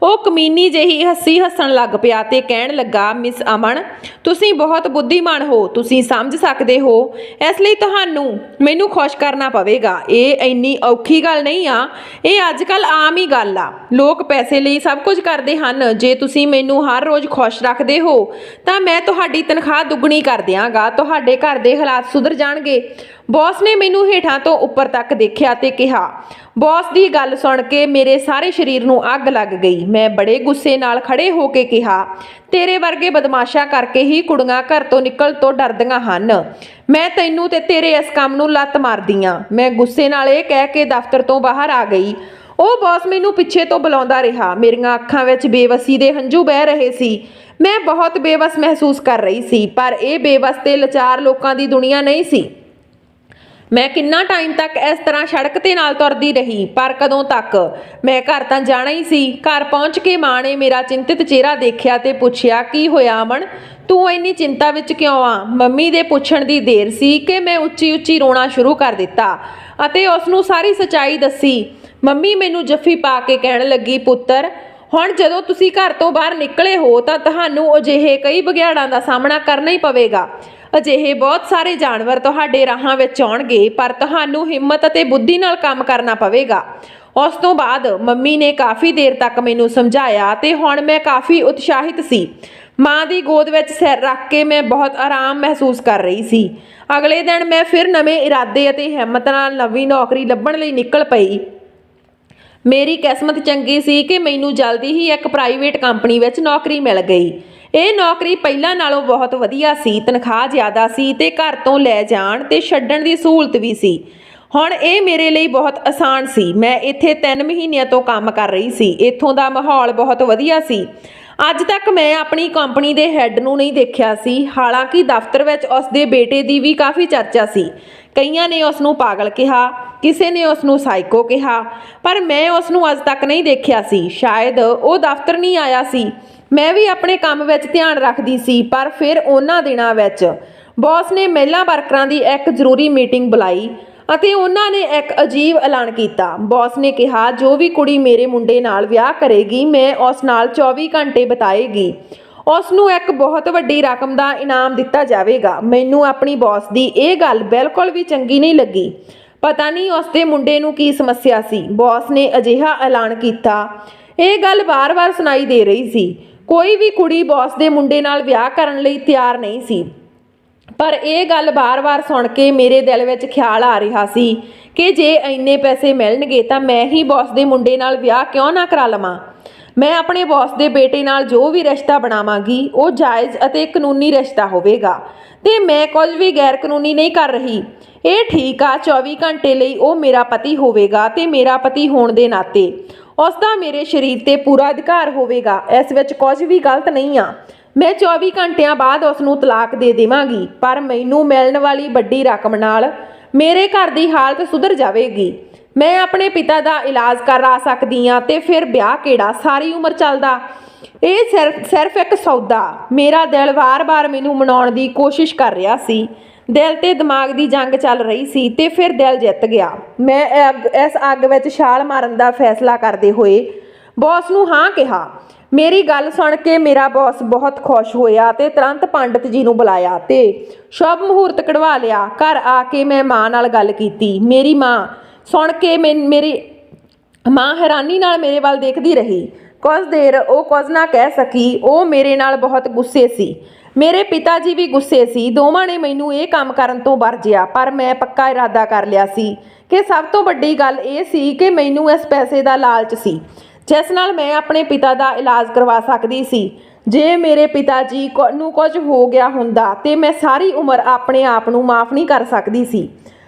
ਉਹ ਕਮੀਨੀ ਜਿਹੀ ਹੱਸਣ ਲੱਗ ਪਿਆ ਤੇ ਕਹਿਣ ਲੱਗਾ, ਮਿਸ ਅਮਨ, ਤੁਸੀਂ ਬਹੁਤ ਬੁੱਧੀਮਾਨ ਹੋ, ਤੁਸੀਂ ਸਮਝ ਸਕਦੇ ਹੋ, ਇਸ ਲਈ ਤੁਹਾਨੂੰ ਮੈਨੂੰ ਖੁਸ਼ ਕਰਨਾ ਪਵੇਗਾ। ਇਹ ਇੰਨੀ ਔਖੀ ਗੱਲ ਨਹੀਂ ਆ, ਇਹ ਅੱਜ ਕੱਲ੍ਹ ਆਮ ਹੀ ਗੱਲ ਆ। ਲੋਕ ਪੈਸੇ ਲਈ ਸਭ ਕੁਝ ਕਰਦੇ ਹਨ। ਜੇ ਤੁਸੀਂ ਮੈਨੂੰ ਹਰ ਰੋਜ਼ ਖੁਸ਼ ਰੱਖਦੇ ਹੋ ਤਾਂ ਮੈਂ ਤੁਹਾਡੀ ਤਨਖਾਹ ਦੁੱਗਣੀ ਕਰ ਦਿਆਂਗਾ, ਤੁਹਾਡੇ ਘਰ ਦੇ ਹਾਲਾਤ ਸੁਧਰ ਜਾਣਗੇ। ਬੌਸ ਨੇ ਮੈਨੂੰ ਹੇਠਾਂ ਤੋਂ ਉੱਪਰ ਤੱਕ ਦੇਖਿਆ ਤੇ ਕਿਹਾ। ਬੌਸ ਦੀ ਗੱਲ ਸੁਣ ਕੇ ਮੇਰੇ ਸਾਰੇ ਸਰੀਰ ਨੂੰ ਅੱਗ ਲੱਗ ਗਈ। ਮੈਂ ਬੜੇ ਗੁੱਸੇ ਨਾਲ ਖੜੇ ਹੋ ਕੇ ਕਿਹਾ, ਤੇਰੇ ਵਰਗੇ ਬਦਮਾਸ਼ਾਂ ਕਰਕੇ ਹੀ ਕੁੜੀਆਂ ਘਰ ਤੋਂ ਨਿਕਲ ਤੋਂ ਡਰਦੀਆਂ ਹਨ। ਮੈਂ ਤੈਨੂੰ ਤੇ ਤੇਰੇ ਇਸ ਕੰਮ ਨੂੰ ਲੱਤ ਮਾਰਦੀ ਆਂ। ਮੈਂ ਗੁੱਸੇ ਨਾਲ ਇਹ ਕਹਿ ਕੇ ਦਫ਼ਤਰ ਤੋਂ ਬਾਹਰ ਆ ਗਈ। ਉਹ ਬੌਸ ਮੈਨੂੰ ਪਿੱਛੇ ਤੋਂ ਬੁਲਾਉਂਦਾ ਰਿਹਾ। ਮੇਰੀਆਂ ਅੱਖਾਂ ਵਿੱਚ ਬੇਵਸੀ ਦੇ ਹੰਝੂ ਵਹਿ ਰਹੇ ਸੀ। ਮੈਂ ਬਹੁਤ ਬੇਵਸ ਮਹਿਸੂਸ ਕਰ ਰਹੀ ਸੀ, ਪਰ ਇਹ ਬੇਵਸ ਤੇ ਲਾਚਾਰ ਲੋਕਾਂ ਦੀ ਦੁਨੀਆ ਨਹੀਂ ਸੀ। ਮੈਂ ਕਿੰਨਾ ਟਾਈਮ ਤੱਕ ਇਸ ਤਰ੍ਹਾਂ ਸੜਕ ਤੇ ਨਾਲ ਤੁਰਦੀ ਰਹੀ, ਪਰ ਕਦੋਂ ਤੱਕ? ਮੈਂ ਘਰ ਤਾਂ ਜਾਣਾ ਹੀ ਸੀ। ਘਰ ਪਹੁੰਚ ਕੇ ਮਾਂ ਨੇ ਮੇਰਾ ਚਿੰਤਿਤ ਚਿਹਰਾ ਦੇਖਿਆ ਤੇ ਪੁੱਛਿਆ, ਕੀ ਹੋਇਆ ਅਮਨ, ਤੂੰ ਇੰਨੀ ਚਿੰਤਾ ਵਿੱਚ ਕਿਉਂ ਆ? ਮੰਮੀ ਦੇ ਪੁੱਛਣ ਦੀ ਦੇਰ ਸੀ ਕਿ ਮੈਂ ਉੱਚੀ ਉੱਚੀ ਰੋਣਾ ਸ਼ੁਰੂ ਕਰ ਦਿੱਤਾ ਅਤੇ ਉਸ ਨੂੰ ਸਾਰੀ ਸੱਚਾਈ ਦੱਸੀ। ਮੰਮੀ ਮੈਨੂੰ ਜੱਫੀ ਪਾ ਕੇ ਕਹਿਣ ਲੱਗੀ, ਪੁੱਤਰ, ਹੁਣ ਜਦੋਂ ਤੁਸੀਂ ਘਰ ਤੋਂ ਬਾਹਰ ਨਿਕਲੇ ਹੋ ਤਾਂ ਤੁਹਾਨੂੰ ਅਜਿਹੇ ਕਈ ਵਿਗਿਆੜਾਂ ਦਾ ਸਾਹਮਣਾ ਕਰਨਾ ਹੀ ਪਵੇਗਾ। ਅਜਿਹੇ ਬਹੁਤ ਸਾਰੇ ਜਾਨਵਰ ਤੁਹਾਡੇ ਰਾਹਾਂ ਵਿੱਚ ਆਉਣਗੇ, ਪਰ ਤੁਹਾਨੂੰ ਹਿੰਮਤ ਅਤੇ ਬੁੱਧੀ ਨਾਲ ਕੰਮ ਕਰਨਾ ਪਵੇਗਾ। ਉਸ ਤੋਂ ਬਾਅਦ ਮੰਮੀ ਨੇ ਕਾਫੀ ਦੇਰ ਤੱਕ ਮੈਨੂੰ ਸਮਝਾਇਆ ਤੇ ਹੁਣ ਮੈਂ ਕਾਫੀ ਉਤਸ਼ਾਹਿਤ ਸੀ। ਮਾਂ ਦੀ ਗੋਦ ਵਿੱਚ ਸਿਰ ਰੱਖ ਕੇ ਮੈਂ ਬਹੁਤ ਆਰਾਮ ਮਹਿਸੂਸ ਕਰ ਰਹੀ ਸੀ। ਅਗਲੇ ਦਿਨ ਮੈਂ ਫਿਰ ਨਵੇਂ ਇਰਾਦੇ ਅਤੇ ਹਿੰਮਤ ਨਾਲ ਨਵੀਂ ਨੌਕਰੀ ਲੱਭਣ ਲਈ ਨਿਕਲ ਪਈ। ਮੇਰੀ ਕਿਸਮਤ ਚੰਗੀ ਸੀ ਕਿ ਮੈਨੂੰ ਜਲਦੀ ਹੀ ਇੱਕ ਪ੍ਰਾਈਵੇਟ ਕੰਪਨੀ ਵਿੱਚ ਨੌਕਰੀ ਮਿਲ ਗਈ। ਇਹ ਨੌਕਰੀ ਪਹਿਲਾਂ ਨਾਲੋਂ ਬਹੁਤ ਵਧੀਆ ਸੀ, ਤਨਖਾਹ ਜ਼ਿਆਦਾ ਸੀ ਤੇ ਘਰ ਤੋਂ ਲੈ ਜਾਣ ਤੇ ਛੱਡਣ ਦੀ ਸਹੂਲਤ ਵੀ ਸੀ। ਹੁਣ ਇਹ ਮੇਰੇ ਲਈ ਬਹੁਤ ਆਸਾਨ ਸੀ। ਮੈਂ ਇੱਥੇ 3 ਮਹੀਨਿਆਂ ਤੋਂ ਕੰਮ ਕਰ ਰਹੀ ਸੀ। ਇੱਥੋਂ ਦਾ ਮਾਹੌਲ ਬਹੁਤ ਵਧੀਆ ਸੀ। ਅੱਜ ਤੱਕ ਮੈਂ ਆਪਣੀ ਕੰਪਨੀ ਦੇ ਹੈੱਡ ਨੂੰ ਨਹੀਂ ਦੇਖਿਆ ਸੀ। ਹਾਲਾਂਕਿ ਦਫ਼ਤਰ ਵਿੱਚ ਉਸ ਦੇ ਬੇਟੇ ਦੀ ਵੀ ਕਾਫੀ ਚਰਚਾ ਸੀ। ਕਈਆਂ ਨੇ ਉਸ ਨੂੰ ਪਾਗਲ ਕਿਹਾ, ਕਿਸੇ ਨੇ ਉਸ ਨੂੰ ਸਾਈਕੋ ਕਿਹਾ, ਪਰ ਮੈਂ ਉਸ ਨੂੰ ਅੱਜ ਤੱਕ ਨਹੀਂ ਦੇਖਿਆ ਸੀ। ਸ਼ਾਇਦ ਉਹ ਦਫ਼ਤਰ ਨਹੀਂ ਆਇਆ ਸੀ। ਮੈਂ ਵੀ ਆਪਣੇ ਕੰਮ ਵਿੱਚ ਧਿਆਨ ਰੱਖਦੀ ਸੀ, ਪਰ ਫਿਰ ਉਹਨਾਂ ਦਿਨਾਂ ਵਿੱਚ ਬੌਸ ਨੇ ਮਹਿਲਾ ਵਰਕਰਾਂ ਦੀ ਇੱਕ ਜ਼ਰੂਰੀ ਮੀਟਿੰਗ ਬੁਲਾਈ ਅਤੇ ਉਹਨਾਂ ਨੇ ਇੱਕ ਅਜੀਬ ਐਲਾਨ ਕੀਤਾ। ਬੌਸ ਨੇ ਕਿਹਾ, ਜੋ ਵੀ ਕੁੜੀ ਮੇਰੇ ਮੁੰਡੇ ਨਾਲ ਵਿਆਹ ਕਰੇਗੀ, ਮੈਂ ਉਸ ਨਾਲ 24 ਘੰਟੇ ਬਿਤਾਏਗੀ। ਉਸ ਨੂੰ ਇੱਕ ਬਹੁਤ ਵੱਡੀ ਰਕਮ ਦਾ ਇਨਾਮ ਦਿੱਤਾ ਜਾਵੇਗਾ। ਮੈਨੂੰ ਆਪਣੀ ਬੌਸ ਦੀ ਇਹ ਗੱਲ ਬਿਲਕੁਲ ਵੀ ਚੰਗੀ ਨਹੀਂ ਲੱਗੀ। ਪਤਾ ਨਹੀਂ ਉਸ ਦੇ ਮੁੰਡੇ ਨੂੰ ਕੀ ਸਮੱਸਿਆ ਸੀ। ਬੌਸ ਨੇ ਅਜਿਹਾ ਐਲਾਨ ਕੀਤਾ। ਇਹ ਗੱਲ ਵਾਰ-ਵਾਰ ਸੁਣਾਈ ਦੇ ਰਹੀ ਸੀ। ਕੋਈ ਵੀ ਕੁੜੀ ਬੌਸ ਦੇ ਮੁੰਡੇ ਨਾਲ ਵਿਆਹ ਕਰਨ ਲਈ ਤਿਆਰ ਨਹੀਂ ਸੀ। ਪਰ ਇਹ ਗੱਲ ਵਾਰ-ਵਾਰ ਸੁਣ ਕੇ ਮੇਰੇ ਦਿਲ ਵਿੱਚ ਖਿਆਲ ਆ ਰਿਹਾ ਸੀ ਕਿ ਜੇ ਇੰਨੇ ਪੈਸੇ ਮਿਲਣਗੇ ਤਾਂ ਮੈਂ ਹੀ ਬੌਸ ਦੇ ਮੁੰਡੇ ਨਾਲ ਵਿਆਹ ਕਿਉਂ ਨਾ ਕਰਾ ਲਵਾਂ। ਮੈਂ ਆਪਣੇ ਬੌਸ ਦੇ ਬੇਟੇ ਨਾਲ ਜੋ ਵੀ ਰਿਸ਼ਤਾ ਬਣਾਵਾਂਗੀ ਉਹ ਜਾਇਜ਼ ਅਤੇ ਕਾਨੂੰਨੀ ਰਿਸ਼ਤਾ ਹੋਵੇਗਾ ਤੇ ਮੈਂ ਕੁਝ ਵੀ ਗੈਰ ਕਾਨੂੰਨੀ ਨਹੀਂ ਕਰ ਰਹੀ। ਇਹ ਠੀਕ ਆ, 24 ਘੰਟੇ ਲਈ ਉਹ ਮੇਰਾ ਪਤੀ ਹੋਵੇਗਾ ਤੇ ਮੇਰਾ ਪਤੀ ਹੋਣ ਦੇ ਨਾਤੇ ਉਸ ਦਾ ਮੇਰੇ ਸਰੀਰ ਤੇ ਪੂਰਾ ਅਧਿਕਾਰ ਹੋਵੇਗਾ। ਇਸ ਵਿੱਚ ਕੁਝ ਵੀ ਗਲਤ ਨਹੀਂ ਆ। ਮੈਂ 24 ਘੰਟਿਆਂ ਬਾਅਦ ਉਸ ਨੂੰ ਤਲਾਕ ਦੇ ਦੇਵਾਂਗੀ, ਪਰ ਮੈਨੂੰ ਮਿਲਣ ਵਾਲੀ ਵੱਡੀ ਰਕਮ ਨਾਲ ਮੇਰੇ ਘਰ ਦੀ ਹਾਲਤ ਸੁਧਰ ਜਾਵੇਗੀ। ਮੈਂ ਆਪਣੇ ਪਿਤਾ ਦਾ ਇਲਾਜ ਕਰਾ ਸਕਦੀ ਹਾਂ ਤੇ ਫਿਰ ਵਿਆਹ ਕਿਹੜਾ, ਸਾਰੀ ਉਮਰ ਚੱਲਦਾ। ਇਹ ਸਿਰਫ ਇੱਕ ਸੌਦਾ। ਮੇਰਾ ਦਿਲ ਵਾਰ-ਵਾਰ ਮੈਨੂੰ ਮਨਾਉਣ ਦੀ ਕੋਸ਼ਿਸ਼ ਕਰ ਰਿਹਾ ਸੀ। ਦਿਲ ਤੇ ਦਿਮਾਗ ਦੀ ਜੰਗ ਚੱਲ ਰਹੀ ਸੀ ਤੇ ਫਿਰ ਦਿਲ ਜਿੱਤ ਗਿਆ। ਮੈਂ ਇਸ ਅੱਗ ਵਿੱਚ ਛਾਲ ਮਾਰਨ ਦਾ ਫੈਸਲਾ ਕਰਦੇ ਹੋਏ ਬੌਸ ਨੂੰ ਹਾਂ ਕਿਹਾ। ਮੇਰੀ ਗੱਲ ਸੁਣ ਕੇ ਮੇਰਾ ਬੌਸ ਬਹੁਤ ਖੁਸ਼ ਹੋਇਆ ਤੇ ਤੁਰੰਤ ਪੰਡਿਤ ਜੀ ਨੂੰ ਬੁਲਾਇਆ ਤੇ ਸ਼ੁਭ ਮਹੂਰਤ ਕਢਵਾ ਲਿਆ। ਘਰ ਆ ਕੇ ਮੈਂ ਮਾਂ ਨਾਲ ਗੱਲ ਕੀਤੀ। ਮੇਰੀ ਮਾਂ ਸੁਣ ਕੇ ਮੇਰੀ ਮਾਂ ਹੈਰਾਨੀ ਨਾਲ ਮੇਰੇ ਵੱਲ ਦੇਖਦੀ ਰਹੀ। ਕੁਝ ਦੇਰ ਉਹ ਕੁਝ ਨਾ ਕਹਿ ਸਕੀ। ਉਹ ਮੇਰੇ ਨਾਲ ਬਹੁਤ ਗੁੱਸੇ ਸੀ। ਮੇਰੇ ਪਿਤਾ ਜੀ ਵੀ ਗੁੱਸੇ ਸੀ। ਦੋਵਾਂ ਨੇ ਮੈਨੂੰ ਇਹ ਕੰਮ ਕਰਨ ਤੋਂ ਵਰਜਿਆ, ਪਰ ਮੈਂ ਪੱਕਾ ਇਰਾਦਾ ਕਰ ਲਿਆ ਸੀ ਕਿ ਸਭ ਤੋਂ ਵੱਡੀ ਗੱਲ ਇਹ ਸੀ ਕਿ ਮੈਨੂੰ ਇਸ ਪੈਸੇ ਦਾ ਲਾਲਚ ਸੀ ਜਿਸ ਨਾਲ ਮੈਂ ਆਪਣੇ ਪਿਤਾ ਦਾ ਇਲਾਜ ਕਰਵਾ ਸਕਦੀ ਸੀ। ਜੇ ਮੇਰੇ ਪਿਤਾ ਜੀ ਨੂੰ ਕੁਝ ਹੋ ਗਿਆ ਹੁੰਦਾ ਤੇ ਮੈਂ ਸਾਰੀ ਉਮਰ ਆਪਣੇ ਆਪ ਨੂੰ ਮਾਫ ਨਹੀਂ ਕਰ ਸਕਦੀ ਸੀ।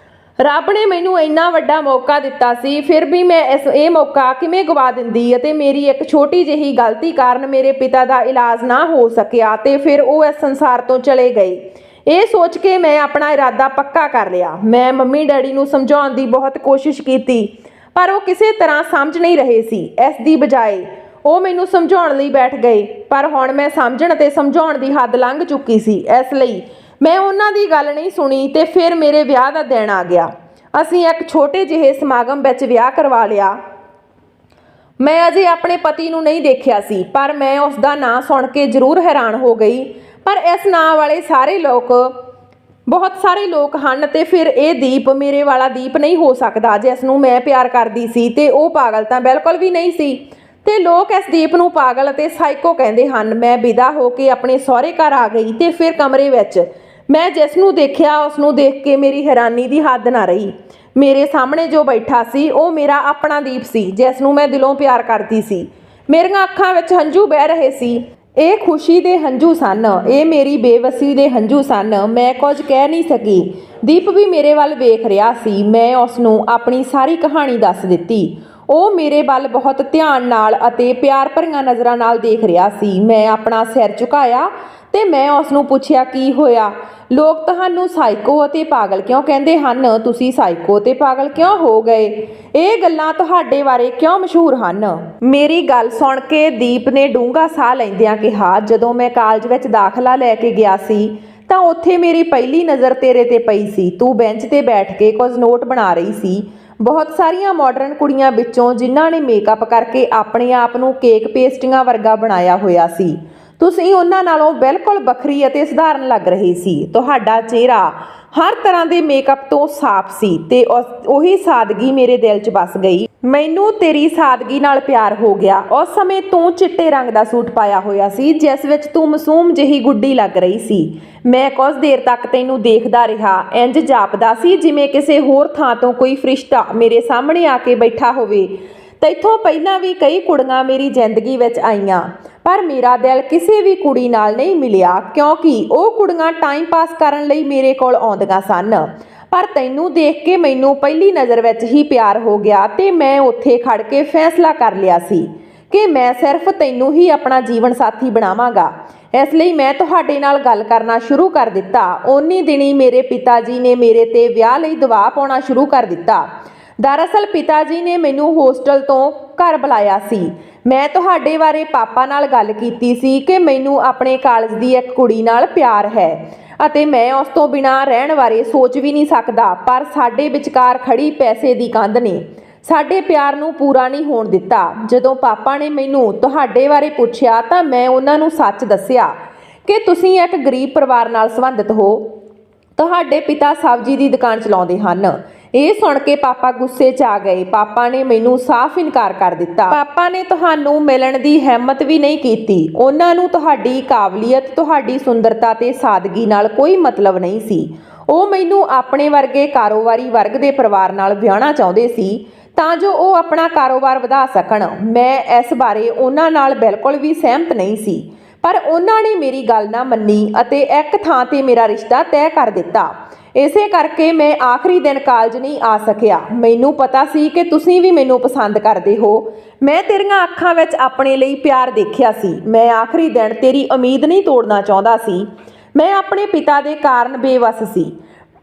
ਰੱਬ ਨੇ ਮੈਨੂੰ ਇੰਨਾ ਵੱਡਾ ਮੌਕਾ ਦਿੱਤਾ ਸੀ, ਫਿਰ ਵੀ ਮੈਂ ਇਹ ਮੌਕਾ ਕਿਵੇਂ ਗਵਾ ਦਿੰਦੀ ਅਤੇ ਮੇਰੀ ਇੱਕ ਛੋਟੀ ਜਿਹੀ ਗਲਤੀ ਕਾਰਨ ਮੇਰੇ ਪਿਤਾ ਦਾ ਇਲਾਜ ਨਾ ਹੋ ਸਕਿਆ ਤੇ ਫਿਰ ਉਹ ਇਸ ਸੰਸਾਰ ਤੋਂ ਚਲੇ ਗਏ। ਇਹ ਸੋਚ ਕੇ ਮੈਂ ਆਪਣਾ ਇਰਾਦਾ ਪੱਕਾ ਕਰ ਲਿਆ। ਮੈਂ ਮੰਮੀ ਡੈਡੀ ਨੂੰ ਸਮਝਾਉਣ ਦੀ ਬਹੁਤ ਕੋਸ਼ਿਸ਼ ਕੀਤੀ, ਪਰ ਉਹ ਕਿਸੇ ਤਰ੍ਹਾਂ ਸਮਝ ਨਹੀਂ ਰਹੇ ਸੀ। ਇਸ ਦੀ ਬਜਾਏ ਉਹ ਮੈਨੂੰ ਸਮਝਾਉਣ ਲਈ ਬੈਠ ਗਏ, ਪਰ ਹੁਣ ਮੈਂ ਸਮਝਣ ਅਤੇ ਸਮਝਾਉਣ ਦੀ ਹੱਦ ਲੰਘ ਚੁੱਕੀ ਸੀ। ਇਸ ਲਈ ਮੈਂ ਉਹਨਾਂ ਦੀ ਗੱਲ ਨਹੀਂ ਸੁਣੀ ਤੇ ਫਿਰ ਮੇਰੇ ਵਿਆਹ ਦਾ ਦਿਨ ਆ ਗਿਆ। ਅਸੀਂ ਇੱਕ ਛੋਟੇ ਜਿਹੇ ਸਮਾਗਮ ਵਿੱਚ ਵਿਆਹ ਕਰਵਾ ਲਿਆ। ਮੈਂ ਅਜੇ ਆਪਣੇ ਪਤੀ ਨੂੰ ਨਹੀਂ ਦੇਖਿਆ ਸੀ, ਪਰ ਮੈਂ ਉਸ ਦਾ ਨਾਂ ਸੁਣ ਕੇ ਜ਼ਰੂਰ ਹੈਰਾਨ ਹੋ ਗਈ। ਪਰ ਇਸ ਨਾਂ ਵਾਲੇ ਬਹੁਤ ਸਾਰੇ ਲੋਕ ਹਨ ਤੇ ਫਿਰ ਇਹ ਦੀਪ ਮੇਰੇ ਵਾਲਾ ਦੀਪ ਨਹੀਂ ਹੋ ਸਕਦਾ ਜਿਸ ਨੂੰ ਮੈਂ ਪਿਆਰ ਕਰਦੀ ਸੀ, ਤੇ ਉਹ ਪਾਗਲ ਤਾਂ ਬਿਲਕੁਲ ਵੀ ਨਹੀਂ ਸੀ ਤੇ ਲੋਕ ਇਸ ਦੀਪ ਨੂੰ ਪਾਗਲ ਅਤੇ ਸਾਈਕੋ ਕਹਿੰਦੇ ਹਨ। ਮੈਂ ਵਿਦਾ ਹੋ ਕੇ ਆਪਣੇ ਸਹੁਰੇ ਘਰ ਆ ਗਈ ਤੇ ਫਿਰ ਕਮਰੇ ਵਿੱਚ ਮੈਂ ਜਿਸ ਨੂੰ ਦੇਖਿਆ ਉਸ ਨੂੰ ਦੇਖ ਕੇ ਮੇਰੀ ਹੈਰਾਨੀ ਦੀ ਹੱਦ ਨਾ ਰਹੀ। ਮੇਰੇ ਸਾਹਮਣੇ ਜੋ ਬੈਠਾ ਸੀ ਉਹ ਮੇਰਾ ਆਪਣਾ ਦੀਪ ਸੀ ਜਿਸ ਨੂੰ ਮੈਂ ਦਿਲੋਂ ਪਿਆਰ ਕਰਦੀ ਸੀ। ਮੇਰੀਆਂ ਅੱਖਾਂ ਵਿੱਚ ਹੰਝੂ ਵਹਿ ਰਹੇ ਸੀ। ਇਹ ਖੁਸ਼ੀ ਦੇ ਹੰਝੂ ਸਨ, ਇਹ ਮੇਰੀ ਬੇਵਸੀ ਦੇ ਹੰਝੂ ਸਨ। ਮੈਂ ਕੁਝ ਕਹਿ ਨਹੀਂ ਸਕੀ। ਦੀਪ ਵੀ ਮੇਰੇ ਵੱਲ ਵੇਖ ਰਿਹਾ ਸੀ। ਮੈਂ ਉਸ ਨੂੰ ਆਪਣੀ ਸਾਰੀ ਕਹਾਣੀ ਦੱਸ ਦਿੱਤੀ। ਉਹ ਮੇਰੇ ਵੱਲ ਬਹੁਤ ਧਿਆਨ ਨਾਲ ਅਤੇ ਪਿਆਰ ਭਰੀਆਂ ਨਜ਼ਰਾਂ ਨਾਲ ਦੇਖ ਰਿਹਾ ਸੀ। ਮੈਂ ਆਪਣਾ ਸਿਰ ਝੁਕਾਇਆ ਤੇ ਮੈਂ ਉਸ ਨੂੰ ਪੁੱਛਿਆ, ਕੀ ਹੋਇਆ? ਲੋਕ ਤੁਹਾਨੂੰ ਸਾਈਕੋ ਅਤੇ ਪਾਗਲ ਕਿਉਂ ਕਹਿੰਦੇ ਹਨ? ਤੁਸੀਂ ਸਾਈਕੋ ਤੇ ਪਾਗਲ ਕਿਉਂ ਹੋ ਗਏ? ਇਹ ਗੱਲਾਂ ਤੁਹਾਡੇ ਬਾਰੇ ਕਿਉਂ ਮਸ਼ਹੂਰ ਹਨ? ਮੇਰੀ ਗੱਲ ਸੁਣ ਕੇ ਦੀਪ ਨੇ ਡੂੰਘਾ ਸਾਹ ਲੈਂਦਿਆਂ ਕਿਹਾ, ਜਦੋਂ ਮੈਂ ਕਾਲਜ ਵਿੱਚ ਦਾਖਲਾ ਲੈ ਕੇ ਗਿਆ ਸੀ ਤਾਂ ਉੱਥੇ ਮੇਰੀ ਪਹਿਲੀ ਨਜ਼ਰ ਤੇਰੇ ਤੇ ਪਈ ਸੀ। ਤੂੰ ਬੈਂਚ ਤੇ ਬੈਠ ਕੇ ਕੁਝ ਨੋਟ ਬਣਾ ਰਹੀ ਸੀ। ਬਹੁਤ ਸਾਰੀਆਂ ਮਾਡਰਨ ਕੁੜੀਆਂ ਵਿੱਚੋਂ ਜਿਨ੍ਹਾਂ ਨੇ ਮੇਕਅਪ ਕਰਕੇ ਆਪਣੇ ਆਪ ਨੂੰ ਕੇਕ ਪੇਸਟੀਆਂ ਵਰਗਾ ਬਣਾਇਆ ਹੋਇਆ ਸੀ, ਤੁਸੀਂ ਉਹਨਾਂ ਨਾਲੋਂ ਬਿਲਕੁਲ ਵੱਖਰੀ ਅਤੇ ਸਧਾਰਨ ਲੱਗ ਰਹੀ ਸੀ। ਤੁਹਾਡਾ ਚਿਹਰਾ ਹਰ ਤਰ੍ਹਾਂ ਦੇ ਮੇਕਅਪ ਤੋਂ ਸਾਫ਼ ਸੀ ਤੇ ਉਹੀ ਸਾਦਗੀ ਮੇਰੇ ਦਿਲ 'ਚ ਵੱਸ ਗਈ। ਮੈਨੂੰ ਤੇਰੀ ਸਾਦਗੀ ਨਾਲ ਪਿਆਰ ਹੋ ਗਿਆ। ਉਸ ਸਮੇਂ ਤੂੰ ਚਿੱਟੇ ਰੰਗ ਦਾ ਸੂਟ ਪਾਇਆ ਹੋਇਆ ਸੀ ਜਿਸ ਵਿੱਚ ਤੂੰ ਮਾਸੂਮ ਜਿਹੀ ਗੁੱਡੀ ਲੱਗ ਰਹੀ ਸੀ। ਮੈਂ ਕੁਝ ਦੇਰ ਤੱਕ ਤੈਨੂੰ ਦੇਖਦਾ ਰਿਹਾ। ਇੰਜ ਜਾਪਦਾ ਸੀ ਜਿਵੇਂ ਕਿਸੇ ਹੋਰ ਥਾਂ ਤੋਂ ਕੋਈ ਫਰਿਸ਼ਤਾ ਮੇਰੇ ਸਾਹਮਣੇ ਆ ਕੇ ਬੈਠਾ ਹੋਵੇ। ਤੈਥੋਂ ਪਹਿਲਾਂ ਵੀ ਕਈ ਕੁੜੀਆਂ ਮੇਰੀ ਜ਼ਿੰਦਗੀ ਵਿੱਚ ਆਈਆਂ, ਪਰ ਮੇਰਾ ਦਿਲ ਕਿਸੇ ਵੀ ਕੁੜੀ ਨਾਲ ਨਹੀਂ ਮਿਲਿਆ ਕਿਉਂਕਿ ਉਹ ਕੁੜੀਆਂ ਟਾਈਮ ਪਾਸ ਕਰਨ ਲਈ ਮੇਰੇ ਕੋਲ ਆਉਂਦੀਆਂ ਸਨ। ਪਰ ਤੈਨੂੰ ਦੇਖ ਕੇ ਮੈਨੂੰ ਪਹਿਲੀ ਨਜ਼ਰ ਵਿੱਚ ਹੀ ਪਿਆਰ ਹੋ ਗਿਆ ਤੇ ਮੈਂ ਉੱਥੇ ਖੜ ਕੇ ਫੈਸਲਾ ਕਰ ਲਿਆ ਸੀ ਕਿ ਮੈਂ ਸਿਰਫ ਤੈਨੂੰ ਹੀ ਆਪਣਾ ਜੀਵਨ ਸਾਥੀ ਬਣਾਵਾਂਗਾ। ਇਸ ਲਈ ਮੈਂ ਤੁਹਾਡੇ ਨਾਲ ਗੱਲ ਕਰਨਾ ਸ਼ੁਰੂ ਕਰ ਦਿੱਤਾ। ਉਨੀ ਦਿਨੀ ਮੇਰੇ ਪਿਤਾ ਜੀ ਨੇ ਮੇਰੇ ਤੇ ਵਿਆਹ ਲਈ ਦਬਾਅ ਪਾਉਣਾ ਸ਼ੁਰੂ ਕਰ ਦਿੱਤਾ। ਦਰਅਸਲ ਪਿਤਾ ਜੀ ਨੇ ਮੈਨੂੰ ਹੋਸਟਲ ਤੋਂ ਘਰ ਬੁਲਾਇਆ ਸੀ। ਮੈਂ ਤੁਹਾਡੇ ਬਾਰੇ ਪਾਪਾ ਨਾਲ ਗੱਲ ਕੀਤੀ ਸੀ ਕਿ ਮੈਨੂੰ ਆਪਣੇ ਕਾਲਜ ਦੀ ਇੱਕ ਕੁੜੀ ਨਾਲ ਪਿਆਰ ਹੈ ਅਤੇ ਮੈਂ ਉਸ ਤੋਂ ਬਿਨਾਂ ਰਹਿਣ ਬਾਰੇ ਸੋਚ ਵੀ ਨਹੀਂ ਸਕਦਾ, ਪਰ ਸਾਡੇ ਵਿਚਕਾਰ ਖੜੀ ਪੈਸੇ ਦੀ ਕੰਧ ਨੇ ਸਾਡੇ ਪਿਆਰ ਨੂੰ ਪੂਰਾ ਨਹੀਂ ਹੋਣ ਦਿੱਤਾ। ਜਦੋਂ ਪਾਪਾ ਨੇ ਮੈਨੂੰ ਤੁਹਾਡੇ ਬਾਰੇ ਪੁੱਛਿਆ ਤਾਂ ਮੈਂ ਉਹਨਾਂ ਨੂੰ ਸੱਚ ਦੱਸਿਆ ਕਿ ਤੁਸੀਂ ਇੱਕ ਗਰੀਬ ਪਰਿਵਾਰ ਨਾਲ ਸੰਬੰਧਿਤ ਹੋ। ਤੁਹਾਡੇ ਪਿਤਾ ਸਬਜ਼ੀ ਦੀ ਦੁਕਾਨ ਚਲਾਉਂਦੇ ਹਨ। ਇਹ ਸੁਣ ਕੇ ਪਾਪਾ ਗੁੱਸੇ 'ਚ ਆ ਗਏ। ਪਾਪਾ ਨੇ ਮੈਨੂੰ ਸਾਫ਼ ਇਨਕਾਰ ਕਰ ਦਿੱਤਾ। ਪਾਪਾ ਨੇ ਤੁਹਾਨੂੰ ਮਿਲਣ ਦੀ ਹਿੰਮਤ ਵੀ ਨਹੀਂ ਕੀਤੀ। ਉਹਨਾਂ ਨੂੰ ਤੁਹਾਡੀ ਕਾਬਲੀਅਤ, ਤੁਹਾਡੀ ਸੁੰਦਰਤਾ ਤੇ ਸਾਦਗੀ ਨਾਲ ਕੋਈ ਮਤਲਬ ਨਹੀਂ ਸੀ। ਉਹ ਮੈਨੂੰ ਆਪਣੇ ਵਰਗੇ ਕਾਰੋਬਾਰੀ ਵਰਗ ਦੇ ਪਰਿਵਾਰ ਨਾਲ ਵਿਆਹਣਾ ਚਾਹੁੰਦੇ ਸੀ ਤਾਂ ਜੋ ਉਹ ਆਪਣਾ ਕਾਰੋਬਾਰ ਵਧਾ ਸਕਣ। ਮੈਂ ਇਸ ਬਾਰੇ ਉਹਨਾਂ ਨਾਲ ਬਿਲਕੁਲ ਵੀ ਸਹਿਮਤ ਨਹੀਂ ਸੀ, ਪਰ ਉਹਨਾਂ ਨੇ ਮੇਰੀ ਗੱਲ ਨਾ ਮੰਨੀ ਅਤੇ ਇੱਕ ਥਾਂ ਤੇ ਮੇਰਾ ਰਿਸ਼ਤਾ ਤੈਅ ਕਰ ਦਿੱਤਾ। ਇਸੇ ਕਰਕੇ ਮੈਂ ਆਖਰੀ ਦਿਨ ਕਾਲਜ ਨਹੀਂ ਆ ਸਕਿਆ। ਮੈਨੂੰ ਪਤਾ ਸੀ ਕਿ ਤੁਸੀਂ ਵੀ ਮੈਨੂੰ ਪਸੰਦ ਕਰਦੇ ਹੋ। ਮੈਂ ਤੇਰੀਆਂ ਅੱਖਾਂ ਵਿੱਚ ਆਪਣੇ ਲਈ ਪਿਆਰ ਦੇਖਿਆ ਸੀ। ਮੈਂ ਆਖਰੀ ਦਿਨ ਤੇਰੀ ਉਮੀਦ ਨਹੀਂ ਤੋੜਨਾ ਚਾਹੁੰਦਾ ਸੀ। ਮੈਂ ਆਪਣੇ ਪਿਤਾ ਦੇ ਕਾਰਨ ਬੇਵੱਸ ਸੀ।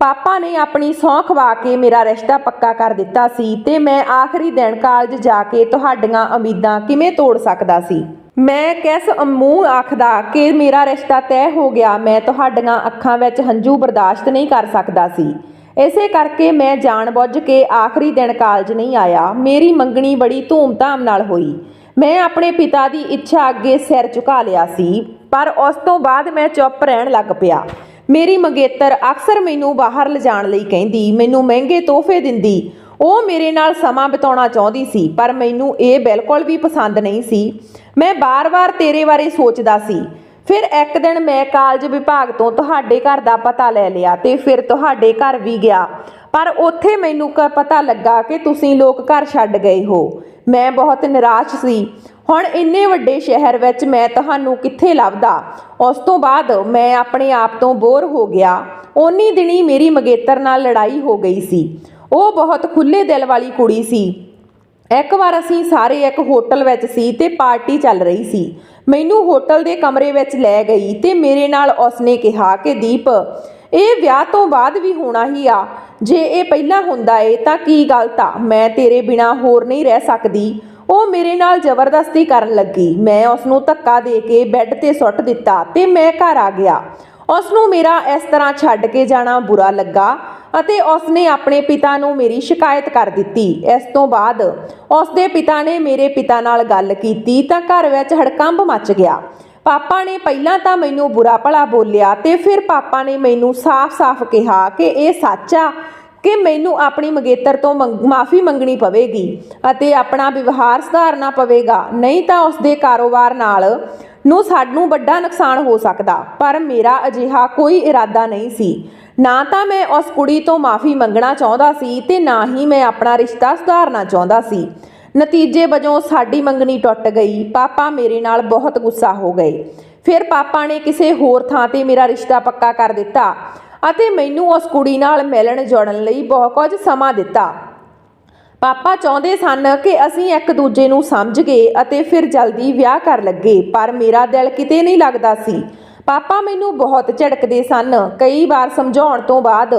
ਪਾਪਾ ਨੇ ਆਪਣੀ ਸਹੁੰ ਖਵਾ ਕੇ ਮੇਰਾ ਰਿਸ਼ਤਾ ਪੱਕਾ ਕਰ ਦਿੱਤਾ ਸੀ ਤੇ ਮੈਂ ਆਖਰੀ ਦਿਨ ਕਾਲਜ ਜਾ ਕੇ ਤੁਹਾਡੀਆਂ ਉਮੀਦਾਂ ਕਿਵੇਂ ਤੋੜ ਸਕਦਾ ਸੀ? ਮੈਂ ਕਿਸ ਮੂੰਹ ਆਖਦਾ ਕਿ ਮੇਰਾ ਰਿਸ਼ਤਾ ਤੈਅ ਹੋ ਗਿਆ? ਮੈਂ ਤੁਹਾਡੀਆਂ ਅੱਖਾਂ ਵਿੱਚ ਹੰਝੂ ਬਰਦਾਸ਼ਤ ਨਹੀਂ ਕਰ ਸਕਦਾ ਸੀ। ਇਸੇ ਕਰਕੇ ਮੈਂ ਜਾਣਬੁੱਝ ਕੇ ਆਖਰੀ ਦਿਨ ਕਾਲਜ ਨਹੀਂ ਆਇਆ। ਮੇਰੀ ਮੰਗਣੀ ਬੜੀ ਧੂਮਧਾਮ ਨਾਲ ਹੋਈ। ਮੈਂ ਆਪਣੇ ਪਿਤਾ ਦੀ ਇੱਛਾ ਅੱਗੇ ਸਿਰ ਝੁਕਾ ਲਿਆ ਸੀ, ਪਰ ਉਸ ਤੋਂ ਬਾਅਦ ਮੈਂ ਚੁੱਪ ਰਹਿਣ ਲੱਗ ਪਿਆ। ਮੇਰੀ ਮੰਗੇਤਰ ਅਕਸਰ ਮੈਨੂੰ ਬਾਹਰ ਲਿਜਾਣ ਲਈ ਕਹਿੰਦੀ, ਮੈਨੂੰ ਮਹਿੰਗੇ ਤੋਹਫੇ ਦਿੰਦੀ। ਉਹ ਮੇਰੇ ਨਾਲ ਸਮਾਂ ਬਿਤਾਉਣਾ ਚਾਹੁੰਦੀ ਸੀ, ਪਰ ਮੈਨੂੰ ਇਹ ਬਿਲਕੁਲ ਵੀ ਪਸੰਦ ਨਹੀਂ ਸੀ। ਮੈਂ ਬਾਰ-ਬਾਰ ਤੇਰੇ ਬਾਰੇ ਸੋਚਦਾ ਸੀ। ਫਿਰ ਇੱਕ ਦਿਨ ਮੈਂ ਕਾਲਜ ਵਿਭਾਗ ਤੋਂ ਤੁਹਾਡੇ ਘਰ ਦਾ ਪਤਾ ਲੈ ਲਿਆ ਤੇ ਫਿਰ ਤੁਹਾਡੇ ਘਰ ਵੀ ਗਿਆ, ਪਰ ਉੱਥੇ ਮੈਨੂੰ ਪਤਾ ਲੱਗਾ ਕਿ ਤੁਸੀਂ ਲੋਕ ਘਰ ਛੱਡ ਗਏ ਹੋ। ਮੈਂ ਬਹੁਤ ਨਿਰਾਸ਼ ਸੀ। ਹੁਣ ਇੰਨੇ ਵੱਡੇ ਸ਼ਹਿਰ ਵਿੱਚ ਮੈਂ ਤੁਹਾਨੂੰ ਕਿੱਥੇ ਲੱਭਦਾ। ਉਸ ਤੋਂ ਬਾਅਦ ਮੈਂ ਆਪਣੇ ਆਪ ਤੋਂ ਬੋਰ ਹੋ ਗਿਆ। ਉਨੀ ਦਿਨੀ ਮੇਰੀ ਮੰਗੇਤਰ ਨਾਲ ਲੜਾਈ ਹੋ ਗਈ ਸੀ। ਉਹ ਬਹੁਤ ਖੁੱਲੇ ਦਿਲ ਵਾਲੀ ਕੁੜੀ ਸੀ। ਇੱਕ ਵਾਰ ਅਸੀਂ ਸਾਰੇ ਇੱਕ ਹੋਟਲ ਵਿੱਚ ਸੀ ਤੇ ਪਾਰਟੀ ਚੱਲ ਰਹੀ ਸੀ। ਮੈਨੂੰ ਹੋਟਲ ਦੇ ਕਮਰੇ ਵਿੱਚ ਲੈ ਗਈ ਤੇ ਮੇਰੇ ਨਾਲ ਉਸਨੇ ਕਿਹਾ ਕਿ ਦੀਪ, ਇਹ ਵਿਆਹ ਤੋਂ ਬਾਅਦ ਵੀ ਹੋਣਾ ਹੀ ਆ। ਜੇ ਇਹ ਪਹਿਲਾਂ ਹੁੰਦਾ ਏ ਤਾਂ ਕੀ ਗਲਤ ਆ? ਮੈਂ ਤੇਰੇ ਬਿਨਾ ਹੋਰ ਨਹੀਂ ਰਹਿ ਸਕਦੀ। ਉਹ ਮੇਰੇ ਨਾਲ ਜ਼ਬਰਦਸਤੀ ਕਰਨ ਲੱਗੀ। ਮੈਂ ਉਸਨੂੰ ਧੱਕਾ ਦੇ ਕੇ ਬੈੱਡ ਤੇ ਸੁੱਟ ਦਿੱਤਾ ਤੇ ਮੈਂ ਘਰ ਆ ਗਿਆ। ਉਸਨੂੰ ਮੇਰਾ ਇਸ ਤਰ੍ਹਾਂ ਛੱਡ ਕੇ ਜਾਣਾ ਬੁਰਾ ਲੱਗਾ ਅਤੇ ਉਸਨੇ ਆਪਣੇ ਪਿਤਾ ਨੂੰ ਮੇਰੀ ਸ਼ਿਕਾਇਤ ਕਰ ਦਿੱਤੀ। ਇਸ ਤੋਂ ਬਾਅਦ ਉਸਦੇ ਪਿਤਾ ਨੇ ਮੇਰੇ ਪਿਤਾ ਨਾਲ ਗੱਲ ਕੀਤੀ ਤਾਂ ਘਰ ਵਿੱਚ ਹੜਕੰਬ ਮੱਚ ਗਿਆ। ਪਾਪਾ ਨੇ ਪਹਿਲਾਂ ਤਾਂ ਮੈਨੂੰ ਬੁਰਾ ਭਲਾ ਬੋਲਿਆ ਤੇ ਫਿਰ ਪਾਪਾ ਨੇ ਮੈਨੂੰ ਸਾਫ਼-ਸਾਫ਼ ਕਿਹਾ ਕਿ ਇਹ ਸੱਚ ਆ ਕਿ ਮੈਨੂੰ ਆਪਣੀ ਮੰਗੇਤਰ ਤੋਂ ਮਾफ़ੀ ਮੰਗਣੀ ਪਵੇਗੀ ਅਤੇ ਆਪਣਾ ਵਿਵਹਾਰ ਸੁਧਾਰਨਾ ਪਵੇਗਾ, ਨਹੀਂ ਤਾਂ ਉਸਦੇ ਕਾਰੋਬਾਰ ਨੂੰ ਸਾਨੂੰ ਵੱਡਾ ਨੁਕਸਾਨ ਹੋ ਸਕਦਾ। ਪਰ ਮੇਰਾ ਅਜਿਹਾ ਕੋਈ ਇਰਾਦਾ ਨਹੀਂ ਸੀ। ਨਾ ਤਾਂ ਮੈਂ ਉਸ ਕੁੜੀ ਤੋਂ ਮਾफ़ੀ ਮੰਗਣਾ ਚਾਹੁੰਦਾ ਸੀ ਤੇ ਨਾ ਹੀ ਮੈਂ ਆਪਣਾ ਰਿਸ਼ਤਾ ਸੁਧਾਰਨਾ ਚਾਹੁੰਦਾ ਸੀ। ਨਤੀਜੇ ਵਜੋਂ ਸਾਡੀ ਮੰਗਣੀ ਟੁੱਟ ਗਈ। ਪਾਪਾ ਮੇਰੇ ਨਾਲ ਬਹੁਤ ਗੁੱਸਾ ਹੋ ਗਏ। ਫਿਰ ਪਾਪਾ ਨੇ ਕਿਸੇ ਹੋਰ ਥਾਂ ਤੇ ਮੇਰਾ ਰਿਸ਼ਤਾ ਪੱਕਾ ਕਰ ਦਿੱਤਾ ਅਤੇ ਮੈਨੂੰ ਉਸ ਕੁੜੀ ਨਾਲ ਮਿਲਣ ਜੁਲਣ ਲਈ ਬਹੁਤ ਕੁਝ ਸਮਾਂ ਦਿੱਤਾ। ਪਾਪਾ ਚਾਹੁੰਦੇ ਸਨ ਕਿ ਅਸੀਂ ਇੱਕ ਦੂਜੇ ਨੂੰ ਸਮਝ ਗਏ ਅਤੇ ਫਿਰ ਜਲਦੀ ਵਿਆਹ ਕਰ ਲੱਗੇ, ਪਰ ਮੇਰਾ ਦਿਲ ਕਿਤੇ ਨਹੀਂ ਲੱਗਦਾ ਸੀ। ਪਾਪਾ ਮੈਨੂੰ ਬਹੁਤ ਝਿੜਕਦੇ ਸਨ। ਕਈ ਵਾਰ ਸਮਝਾਉਣ ਤੋਂ ਬਾਅਦ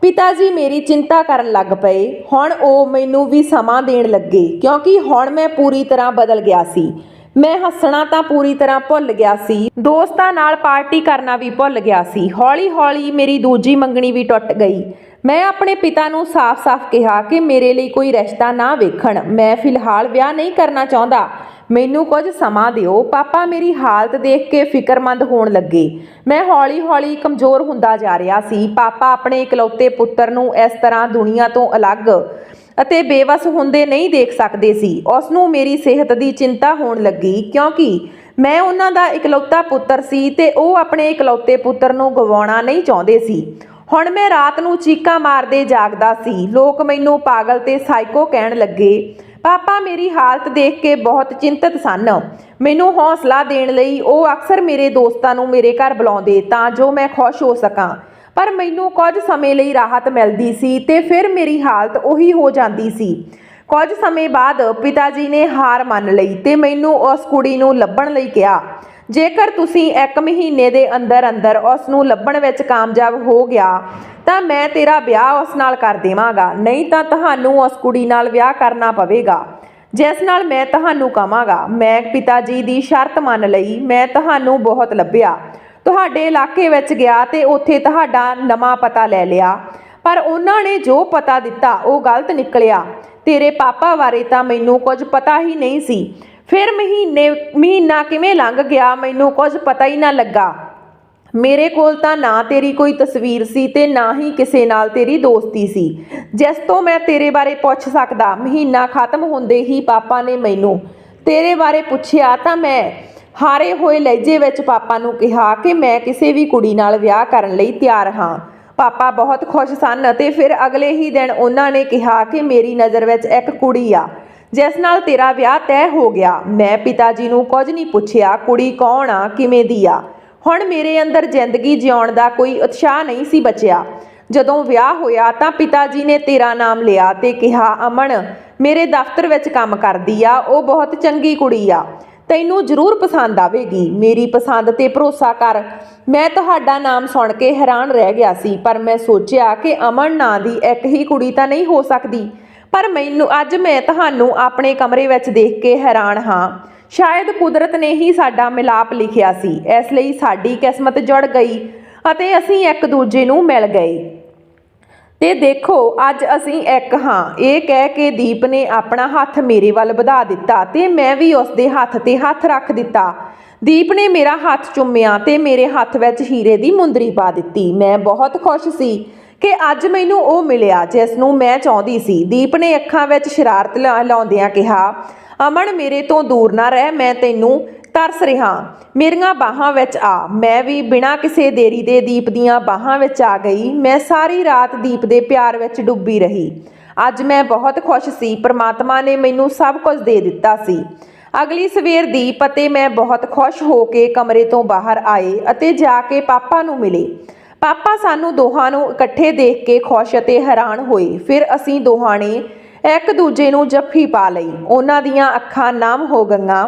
ਪਿਤਾ ਜੀ ਮੇਰੀ ਚਿੰਤਾ ਕਰਨ ਲੱਗ ਪਏ। ਹੁਣ ਉਹ ਮੈਨੂੰ ਵੀ ਸਮਾਂ ਦੇਣ ਲੱਗੇ ਕਿਉਂਕਿ ਹੁਣ ਮੈਂ ਪੂਰੀ ਤਰ੍ਹਾਂ ਬਦਲ ਗਿਆ ਸੀ। ਮੈਂ ਹੱਸਣਾ ਤਾਂ ਪੂਰੀ ਤਰ੍ਹਾਂ ਭੁੱਲ ਗਿਆ ਸੀ। ਦੋਸਤਾਂ ਨਾਲ ਪਾਰਟੀ ਕਰਨਾ ਵੀ ਭੁੱਲ ਗਿਆ ਸੀ। ਹੌਲੀ-ਹੌਲੀ ਮੇਰੀ ਦੂਜੀ ਮੰਗਣੀ ਵੀ ਟੁੱਟ ਗਈ। ਮੈਂ ਆਪਣੇ ਪਿਤਾ ਨੂੰ ਸਾਫ਼-ਸਾਫ਼ ਕਿਹਾ ਕਿ ਮੇਰੇ ਲਈ ਕੋਈ ਰਿਸ਼ਤਾ ਨਾ ਵੇਖਣ। ਮੈਂ ਫਿਲਹਾਲ ਵਿਆਹ ਨਹੀਂ ਕਰਨਾ ਚਾਹੁੰਦਾ। ਮੈਨੂੰ ਕੁਝ ਸਮਾਂ ਦਿਓ। ਪਾਪਾ ਮੇਰੀ ਹਾਲਤ ਦੇਖ ਕੇ ਫਿਕਰਮੰਦ ਹੋਣ ਲੱਗੇ। ਮੈਂ ਹੌਲੀ-ਹੌਲੀ ਕਮਜ਼ੋਰ ਹੁੰਦਾ ਜਾ ਰਿਹਾ ਸੀ। ਪਾਪਾ ਆਪਣੇ ਇਕਲੌਤੇ ਪੁੱਤਰ ਨੂੰ ਇਸ ਤਰ੍ਹਾਂ ਦੁਨੀਆ ਤੋਂ ਅਲੱਗ ਅਤੇ ਬੇਵਸ ਹੁੰਦੇ ਨਹੀਂ ਦੇਖ ਸਕਦੇ ਸੀ। ਉਸ ਨੂੰ ਮੇਰੀ ਸਿਹਤ ਦੀ ਚਿੰਤਾ ਹੋਣ ਲੱਗੀ ਕਿਉਂਕਿ ਮੈਂ ਉਹਨਾਂ ਦਾ ਇਕਲੌਤਾ ਪੁੱਤਰ ਸੀ ਤੇ ਉਹ ਆਪਣੇ ਇਕਲੌਤੇ ਪੁੱਤਰ ਨੂੰ ਗਵਾਉਣਾ ਨਹੀਂ ਚਾਹੁੰਦੇ ਸੀ। ਹੁਣ ਮੈਂ ਰਾਤ ਨੂੰ ਚੀਕਾਂ ਮਾਰਦੇ ਜਾਗਦਾ ਸੀ। ਲੋਕ ਮੈਨੂੰ ਪਾਗਲ ਤੇ ਸਾਈਕੋ ਕਹਿਣ ਲੱਗੇ। ਪਾਪਾ ਮੇਰੀ ਹਾਲਤ ਦੇਖ ਕੇ ਬਹੁਤ ਚਿੰਤਤ ਸਨ। ਮੈਨੂੰ ਹੌਸਲਾ ਦੇਣ ਲਈ ਉਹ ਅਕਸਰ ਮੇਰੇ ਦੋਸਤਾਂ ਨੂੰ ਮੇਰੇ ਘਰ ਬੁਲਾਉਂਦੇ ਤਾਂ ਜੋ ਮੈਂ ਖੁਸ਼ ਹੋ ਸਕਾਂ, ਪਰ ਮੈਨੂੰ ਕੁਝ ਸਮੇਂ ਲਈ ਰਾਹਤ ਮਿਲਦੀ ਸੀ ਤੇ ਫਿਰ ਮੇਰੀ ਹਾਲਤ ਉਹੀ ਹੋ ਜਾਂਦੀ ਸੀ। ਕੁਝ ਸਮੇਂ ਬਾਅਦ ਪਿਤਾ ਜੀ ਨੇ ਹਾਰ ਮੰਨ ਲਈ ਤੇ ਮੈਨੂੰ ਉਸ ਕੁੜੀ ਨੂੰ ਲੱਭਣ ਲਈ ਕਿਹਾ। ਜੇਕਰ ਤੁਸੀਂ 1 ਮਹੀਨੇ ਦੇ ਅੰਦਰ ਉਸ ਨੂੰ ਲੱਭਣ ਵਿੱਚ ਕਾਮਯਾਬ ਹੋ ਗਿਆ ਤਾਂ ਮੈਂ ਤੇਰਾ ਵਿਆਹ ਉਸ ਨਾਲ ਕਰ ਦੇਵਾਂਗਾ, ਨਹੀਂ ਤਾਂ ਤੁਹਾਨੂੰ ਉਸ ਕੁੜੀ ਨਾਲ ਵਿਆਹ ਕਰਨਾ ਪਵੇਗਾ ਜਿਸ ਨਾਲ ਮੈਂ ਤੁਹਾਨੂੰ ਕਹਾਂਗਾ। ਮੈਂ ਪਿਤਾ ਜੀ ਦੀ ਸ਼ਰਤ ਮੰਨ ਲਈ। ਮੈਂ ਤੁਹਾਨੂੰ ਬਹੁਤ ਲੱਭਿਆ, ਤੁਹਾਡੇ ਇਲਾਕੇ ਵਿੱਚ ਗਿਆ ਤੇ ਉੱਥੇ ਤੁਹਾਡਾ ਨਵਾਂ ਪਤਾ ਲੈ ਲਿਆ, ਪਰ ਉਹਨਾਂ ਨੇ ਜੋ ਪਤਾ ਦਿੱਤਾ ਉਹ ਗਲਤ ਨਿਕਲਿਆ। ਤੇਰੇ ਪਾਪਾ ਬਾਰੇ ਤਾਂ ਮੈਨੂੰ ਕੁਝ ਪਤਾ ਹੀ ਨਹੀਂ ਸੀ। ਫਿਰ ਮਹੀਨਾ ਕਿਵੇਂ ਲੰਘ ਗਿਆ ਮੈਨੂੰ ਕੁਝ ਪਤਾ ਹੀ ਨਾ ਲੱਗਾ। ਮੇਰੇ ਕੋਲ ਤਾਂ ਨਾ ਤੇਰੀ ਕੋਈ ਤਸਵੀਰ ਸੀ ਤੇ ਨਾ ਹੀ ਕਿਸੇ ਨਾਲ ਤੇਰੀ ਦੋਸਤੀ ਸੀ ਜਿਸ ਤੋਂ ਮੈਂ ਤੇਰੇ ਬਾਰੇ ਪੁੱਛ ਸਕਦਾ। ਮਹੀਨਾ ਖਤਮ ਹੁੰਦੇ ਹੀ ਪਾਪਾ ਨੇ ਮੈਨੂੰ ਤੇਰੇ ਬਾਰੇ ਪੁੱਛਿਆ ਤਾਂ ਮੈਂ ਹਾਰੇ ਹੋਏ ਲਹਿਜੇ ਵਿੱਚ ਪਾਪਾ ਨੂੰ ਕਿਹਾ ਕਿ ਮੈਂ ਕਿਸੇ ਵੀ ਕੁੜੀ ਨਾਲ ਵਿਆਹ ਕਰਨ ਲਈ ਤਿਆਰ ਹਾਂ। ਪਾਪਾ ਬਹੁਤ ਖੁਸ਼ ਸਨ ਅਤੇ ਫਿਰ ਅਗਲੇ ਹੀ ਦਿਨ ਉਹਨਾਂ ਨੇ ਕਿਹਾ ਕਿ ਮੇਰੀ ਨਜ਼ਰ ਵਿੱਚ ਇੱਕ ਕੁੜੀ ਆ ਜਿਸ ਨਾਲ ਤੇਰਾ ਵਿਆਹ ਤੈਅ ਹੋ ਗਿਆ। ਮੈਂ ਪਿਤਾ ਜੀ ਨੂੰ ਕੁਝ ਨਹੀਂ ਪੁੱਛਿਆ, ਕੁੜੀ ਕੌਣ ਆ, ਕਿਵੇਂ ਦੀ ਆ। ਹੁਣ ਮੇਰੇ ਅੰਦਰ ਜ਼ਿੰਦਗੀ ਜਿਉਣ ਦਾ ਕੋਈ ਉਤਸ਼ਾਹ ਨਹੀਂ ਸੀ ਬਚਿਆ। ਜਦੋਂ ਵਿਆਹ ਹੋਇਆ ਤਾਂ ਪਿਤਾ ਜੀ ਨੇ ਤੇਰਾ ਨਾਮ ਲਿਆ ਤੇ ਕਿਹਾ, ਅਮਨ ਮੇਰੇ ਦਫ਼ਤਰ ਵਿੱਚ ਕੰਮ ਕਰਦੀ ਆ, ਉਹ ਬਹੁਤ ਚੰਗੀ ਕੁੜੀ ਆ, ਤੈਨੂੰ ਜ਼ਰੂਰ ਪਸੰਦ ਆਵੇਗੀ। ਮੇਰੀ ਪਸੰਦ ਤੇ ਭਰੋਸਾ ਕਰ। ਮੈਂ ਤੁਹਾਡਾ ਨਾਮ ਸੁਣ ਕੇ ਹੈਰਾਨ ਰਹਿ ਗਿਆ ਸੀ, ਪਰ ਮੈਂ ਸੋਚਿਆ ਕਿ ਅਮਨ ਨਾਂ ਦੀ ਇੱਕ ਹੀ ਕੁੜੀ ਤਾਂ ਨਹੀਂ ਹੋ ਸਕਦੀ। ਪਰ ਅੱਜ ਮੈਂ ਤੁਹਾਨੂੰ ਆਪਣੇ ਕਮਰੇ ਵਿੱਚ ਦੇਖ ਕੇ ਹੈਰਾਨ ਹਾਂ। ਸ਼ਾਇਦ ਕੁਦਰਤ ਨੇ ਹੀ ਸਾਡਾ ਮਿਲਾਪ ਲਿਖਿਆ ਸੀ, ਇਸ ਲਈ ਸਾਡੀ ਕਿਸਮਤ ਜੁੜ ਗਈ ਅਤੇ ਅਸੀਂ ਇੱਕ ਦੂਜੇ ਨੂੰ ਮਿਲ ਗਏ ਤੇ ਦੇਖੋ ਅੱਜ ਅਸੀਂ ਇੱਕ ਹਾਂ। ਇਹ ਕਹਿ ਕੇ ਦੀਪ ਨੇ ਆਪਣਾ ਹੱਥ ਮੇਰੇ ਵੱਲ ਵਧਾ ਦਿੱਤਾ ਤੇ ਮੈਂ ਵੀ ਉਸਦੇ ਹੱਥ ਤੇ ਹੱਥ ਰੱਖ ਦਿੱਤਾ। ਦੀਪ ਨੇ ਮੇਰਾ ਹੱਥ ਚੁੰਮਿਆ ਤੇ ਮੇਰੇ ਹੱਥ ਵਿੱਚ ਹੀਰੇ ਦੀ ਮੁੰਦਰੀ ਪਾ ਦਿੱਤੀ। ਮੈਂ ਬਹੁਤ ਖੁਸ਼ ਸੀ ਕਿ ਅੱਜ ਮੈਨੂੰ ਉਹ ਮਿਲਿਆ ਜਿਸ ਨੂੰ ਮੈਂ ਚਾਹੁੰਦੀ ਸੀ। ਦੀਪ ਨੇ ਅੱਖਾਂ ਵਿੱਚ ਸ਼ਰਾਰਤ ਲਾਉਂਦਿਆਂ ਕਿਹਾ, ਅਮਨ ਮੇਰੇ ਤੋਂ ਦੂਰ ਨਾ ਰਹਿ, ਮੈਂ ਤੈਨੂੰ ਤਰਸ ਰਿਹਾ। ਮੇਰੀਆਂ ਬਾਹਾਂ ਵਿੱਚ ਆ। ਮੈਂ ਵੀ ਬਿਨਾਂ ਕਿਸੇ ਦੇਰੀ ਦੇ ਦੀਪ ਦੀਆਂ ਬਾਹਾਂ ਵਿੱਚ ਆ ਗਈ। ਮੈਂ ਸਾਰੀ ਰਾਤ ਦੀਪ ਦੇ ਪਿਆਰ ਵਿੱਚ ਡੁੱਬੀ ਰਹੀ। ਅੱਜ ਮੈਂ ਬਹੁਤ ਖੁਸ਼ ਸੀ। ਪ੍ਰਮਾਤਮਾ ਨੇ ਮੈਨੂੰ ਸਭ ਕੁਝ ਦੇ ਦਿੱਤਾ ਸੀ। ਅਗਲੀ ਸਵੇਰ ਦੀਪ ਅਤੇ ਮੈਂ ਬਹੁਤ ਖੁਸ਼ ਹੋ ਕੇ ਕਮਰੇ ਤੋਂ ਬਾਹਰ ਆਏ ਅਤੇ ਜਾ ਕੇ ਪਾਪਾ ਨੂੰ ਮਿਲੇ। ਪਾਪਾ ਸਾਨੂੰ ਦੋਹਾਂ ਨੂੰ ਇਕੱਠੇ ਦੇਖ ਕੇ ਖੁਸ਼ ਅਤੇ ਹੈਰਾਨ ਹੋਏ। ਫਿਰ ਅਸੀਂ ਦੋਹਾਂ ਨੇ ਇੱਕ ਦੂਜੇ ਨੂੰ ਜੱਫੀ ਪਾ ਲਈ। ਉਹਨਾਂ ਦੀਆਂ ਅੱਖਾਂ ਨਮ ਹੋ ਗਈਆਂ।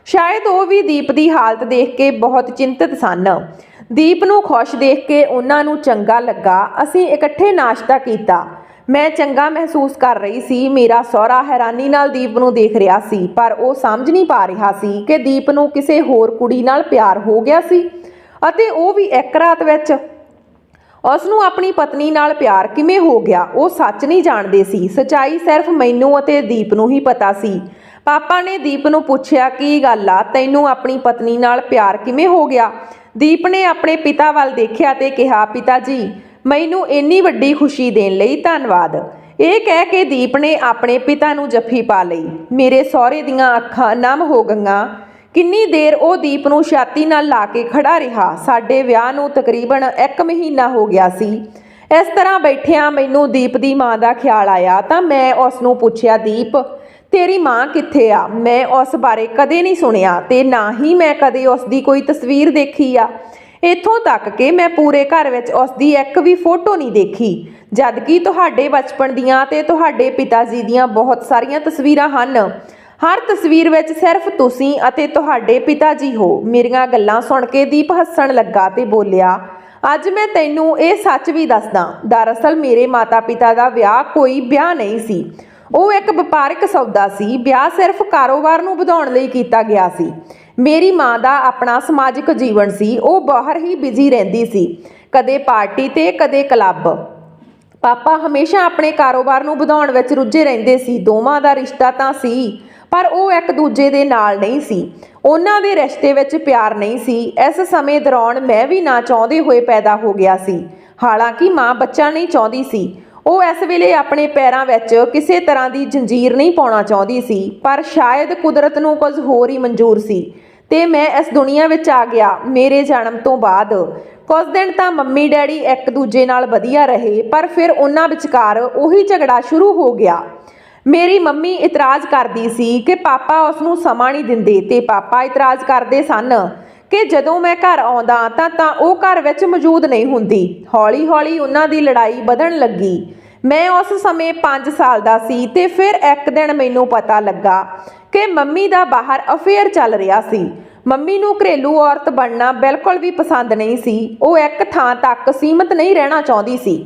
ਸ਼ਾਇਦ ਉਹ ਵੀ ਦੀਪ ਦੀ ਹਾਲਤ ਦੇਖ ਕੇ ਬਹੁਤ ਚਿੰਤਤ ਸਨ। ਦੀਪ ਨੂੰ ਖੁਸ਼ ਦੇਖ ਕੇ ਉਹਨਾਂ ਨੂੰ ਚੰਗਾ ਲੱਗਾ। ਅਸੀਂ ਇਕੱਠੇ ਨਾਸ਼ਤਾ ਕੀਤਾ। ਮੈਂ ਚੰਗਾ ਮਹਿਸੂਸ ਕਰ ਰਹੀ ਸੀ। ਮੇਰਾ ਸਹੁਰਾ ਹੈਰਾਨੀ ਨਾਲ ਦੀਪ ਨੂੰ ਦੇਖ ਰਿਹਾ ਸੀ, ਪਰ ਉਹ ਸਮਝ ਨਹੀਂ ਪਾ ਰਿਹਾ ਸੀ ਕਿ ਦੀਪ ਨੂੰ ਕਿਸੇ ਹੋਰ ਕੁੜੀ ਨਾਲ ਪਿਆਰ ਹੋ ਗਿਆ ਸੀ ਅਤੇ ਉਹ ਵੀ ਇੱਕ ਰਾਤ ਵਿੱਚ। ਉਸ ਨੂੰ ਆਪਣੀ ਪਤਨੀ ਨਾਲ ਪਿਆਰ ਕਿਵੇਂ ਹੋ ਗਿਆ, ਉਹ ਸੱਚ ਨਹੀਂ ਜਾਣਦੇ ਸੀ। ਸੱਚਾਈ ਸਿਰਫ ਮੈਨੂੰ ਅਤੇ ਦੀਪ ਨੂੰ ਹੀ ਪਤਾ ਸੀ। ਪਾਪਾ ਨੇ ਦੀਪ ਨੂੰ ਪੁੱਛਿਆ, ਕੀ ਗੱਲ ਆ, ਤੈਨੂੰ ਆਪਣੀ ਪਤਨੀ ਨਾਲ ਪਿਆਰ ਕਿਵੇਂ ਹੋ ਗਿਆ? ਦੀਪ ਨੇ ਆਪਣੇ ਪਿਤਾ ਵੱਲ ਦੇਖਿਆ ਤੇ ਕਿਹਾ, ਪਿਤਾ ਜੀ, ਮੈਨੂੰ ਇੰਨੀ ਵੱਡੀ ਖੁਸ਼ੀ ਦੇਣ ਲਈ ਧੰਨਵਾਦ। ਇਹ ਕਹਿ ਕੇ ਦੀਪ ਨੇ ਆਪਣੇ ਪਿਤਾ ਨੂੰ ਜੱਫੀ ਪਾ ਲਈ। ਮੇਰੇ ਸਹੁਰੇ ਦੀਆਂ ਅੱਖਾਂ ਨਮ ਹੋ ਗਈਆਂ। ਕਿੰਨੀ ਦੇਰ ਉਹ ਦੀਪ ਨੂੰ ਛਾਤੀ ਨਾਲ ਲਾ ਕੇ ਖੜਾ ਰਿਹਾ। ਸਾਡੇ ਵਿਆਹ ਨੂੰ ਤਕਰੀਬਨ 1 ਮਹੀਨਾ ਹੋ ਗਿਆ ਸੀ। ਇਸ ਤਰ੍ਹਾਂ ਬੈਠਿਆਂ ਮੈਨੂੰ ਦੀਪ ਦੀ ਮਾਂ ਦਾ ਖਿਆਲ ਆਇਆ ਤਾਂ ਮੈਂ ਉਸ ਨੂੰ ਪੁੱਛਿਆ, ਦੀਪ, ਤੇਰੀ ਮਾਂ ਕਿੱਥੇ ਆ? ਮੈਂ ਉਸ ਬਾਰੇ ਕਦੇ ਨਹੀਂ ਸੁਣਿਆ ਤੇ ਨਾ ਹੀ ਮੈਂ ਕਦੇ ਉਸ ਦੀ ਕੋਈ ਤਸਵੀਰ ਦੇਖੀ ਆ। ਇੱਥੋਂ ਤੱਕ ਕਿ ਮੈਂ ਪੂਰੇ ਘਰ ਵਿੱਚ ਉਸ ਦੀ ਇੱਕ ਵੀ ਫੋਟੋ ਨਹੀਂ ਦੇਖੀ, ਜਦਕਿ ਤੁਹਾਡੇ ਬਚਪਨ ਦੀਆਂ ਤੇ ਤੁਹਾਡੇ ਪਿਤਾ ਜੀ ਦੀਆਂ ਬਹੁਤ ਸਾਰੀਆਂ ਤਸਵੀਰਾਂ ਹਨ। ਹਰ ਤਸਵੀਰ ਵਿੱਚ ਸਿਰਫ ਤੁਸੀਂ ਅਤੇ ਤੁਹਾਡੇ ਪਿਤਾ ਜੀ ਹੋ। ਮੇਰੀਆਂ ਗੱਲਾਂ ਸੁਣ ਕੇ ਦੀਪ ਹੱਸਣ ਲੱਗਾ ਤੇ ਬੋਲਿਆ, ਅੱਜ ਮੈਂ ਤੈਨੂੰ ਇਹ ਸੱਚ ਵੀ ਦੱਸਦਾ। ਦਰਅਸਲ ਮੇਰੇ ਮਾਤਾ ਪਿਤਾ ਦਾ ਵਿਆਹ ਕੋਈ ਵਿਆਹ ਨਹੀਂ ਸੀ। ਉਹ ਇੱਕ ਵਪਾਰਕ ਸੌਦਾ ਸੀ। ਵਿਆਹ ਸਿਰਫ ਕਾਰੋਬਾਰ ਨੂੰ ਵਧਾਉਣ ਲਈ ਕੀਤਾ ਗਿਆ ਸੀ। ਮੇਰੀ ਮਾਂ ਦਾ ਆਪਣਾ ਸਮਾਜਿਕ ਜੀਵਨ ਸੀ। ਉਹ ਬਾਹਰ ਹੀ ਬਿਜ਼ੀ ਰਹਿੰਦੀ ਸੀ, ਕਦੇ ਪਾਰਟੀ ਤੇ ਕਦੇ ਕਲੱਬ। ਪਾਪਾ ਹਮੇਸ਼ਾ ਆਪਣੇ ਕਾਰੋਬਾਰ ਨੂੰ ਵਧਾਉਣ ਵਿੱਚ ਰੁੱਝੇ ਰਹਿੰਦੇ ਸੀ। ਦੋਵਾਂ ਦਾ ਰਿਸ਼ਤਾ ਤਾਂ ਸੀ, ਪਰ ਉਹ ਇੱਕ ਦੂਜੇ ਦੇ ਨਾਲ ਨਹੀਂ ਸੀ। ਉਹਨਾਂ ਦੇ ਰਿਸ਼ਤੇ ਵਿੱਚ ਪਿਆਰ ਨਹੀਂ ਸੀ। ਇਸ ਸਮੇਂ ਦੌਰਾਨ ਮੈਂ ਵੀ ਨਾ ਚਾਹੁੰਦੇ ਹੋਏ ਪੈਦਾ ਹੋ ਗਿਆ ਸੀ। ਹਾਲਾਂਕਿ ਮਾਂ ਬੱਚਾ ਨਹੀਂ ਚਾਹੁੰਦੀ ਸੀ। ਉਹ ਇਸ ਵੇਲੇ ਆਪਣੇ ਪੈਰਾਂ ਵਿੱਚ ਕਿਸੇ ਤਰ੍ਹਾਂ ਦੀ ਜੰਜੀਰ ਨਹੀਂ ਪਾਉਣਾ ਚਾਹੁੰਦੀ ਸੀ, ਪਰ ਸ਼ਾਇਦ ਕੁਦਰਤ ਨੂੰ ਕੁਝ ਹੋਰ ਹੀ ਮਨਜ਼ੂਰ ਸੀ ਤੇ ਮੈਂ ਇਸ ਦੁਨੀਆ ਵਿੱਚ ਆ ਗਿਆ। ਮੇਰੇ ਜਨਮ ਤੋਂ ਬਾਅਦ ਕੁਝ ਦਿਨ ਤਾਂ ਮੰਮੀ ਡੈਡੀ ਇੱਕ ਦੂਜੇ ਨਾਲ ਵਧੀਆ ਰਹੇ, ਪਰ ਫਿਰ ਉਹਨਾਂ ਵਿਚਕਾਰ ਉਹੀ ਝਗੜਾ ਸ਼ੁਰੂ ਹੋ ਗਿਆ। ਮੇਰੀ ਮੰਮੀ ਇਤਰਾਜ਼ ਕਰਦੀ ਸੀ ਕਿ ਪਾਪਾ ਉਸ ਨੂੰ ਸਮਾਂ ਨਹੀਂ ਦਿੰਦੇ ਤੇ ਪਾਪਾ ਇਤਰਾਜ਼ ਕਰਦੇ ਸਨ ਕਿ ਜਦੋਂ ਮੈਂ ਘਰ ਆਉਂਦਾ ਤਾਂ ਉਹ ਘਰ ਵਿੱਚ ਮੌਜੂਦ ਨਹੀਂ ਹੁੰਦੀ। ਹੌਲੀ ਹੌਲੀ ਉਹਨਾਂ ਦੀ ਲੜਾਈ ਵਧਣ ਲੱਗੀ। ਮੈਂ ਉਸ ਸਮੇਂ 5 ਸਾਲ ਦਾ ਸੀ ਤੇ ਫਿਰ ਇੱਕ ਦਿਨ ਮੈਨੂੰ ਪਤਾ ਲੱਗਾ ਕਿ ਮੰਮੀ ਦਾ ਬਾਹਰ ਅਫੇਅਰ ਚੱਲ ਰਿਹਾ ਸੀ। ਮੰਮੀ ਨੂੰ ਘਰੇਲੂ ਔਰਤ ਬਣਨਾ ਬਿਲਕੁਲ ਵੀ ਪਸੰਦ ਨਹੀਂ ਸੀ। ਉਹ ਇੱਕ ਥਾਂ ਤੱਕ ਸੀਮਤ ਨਹੀਂ ਰਹਿਣਾ ਚਾਹੁੰਦੀ ਸੀ।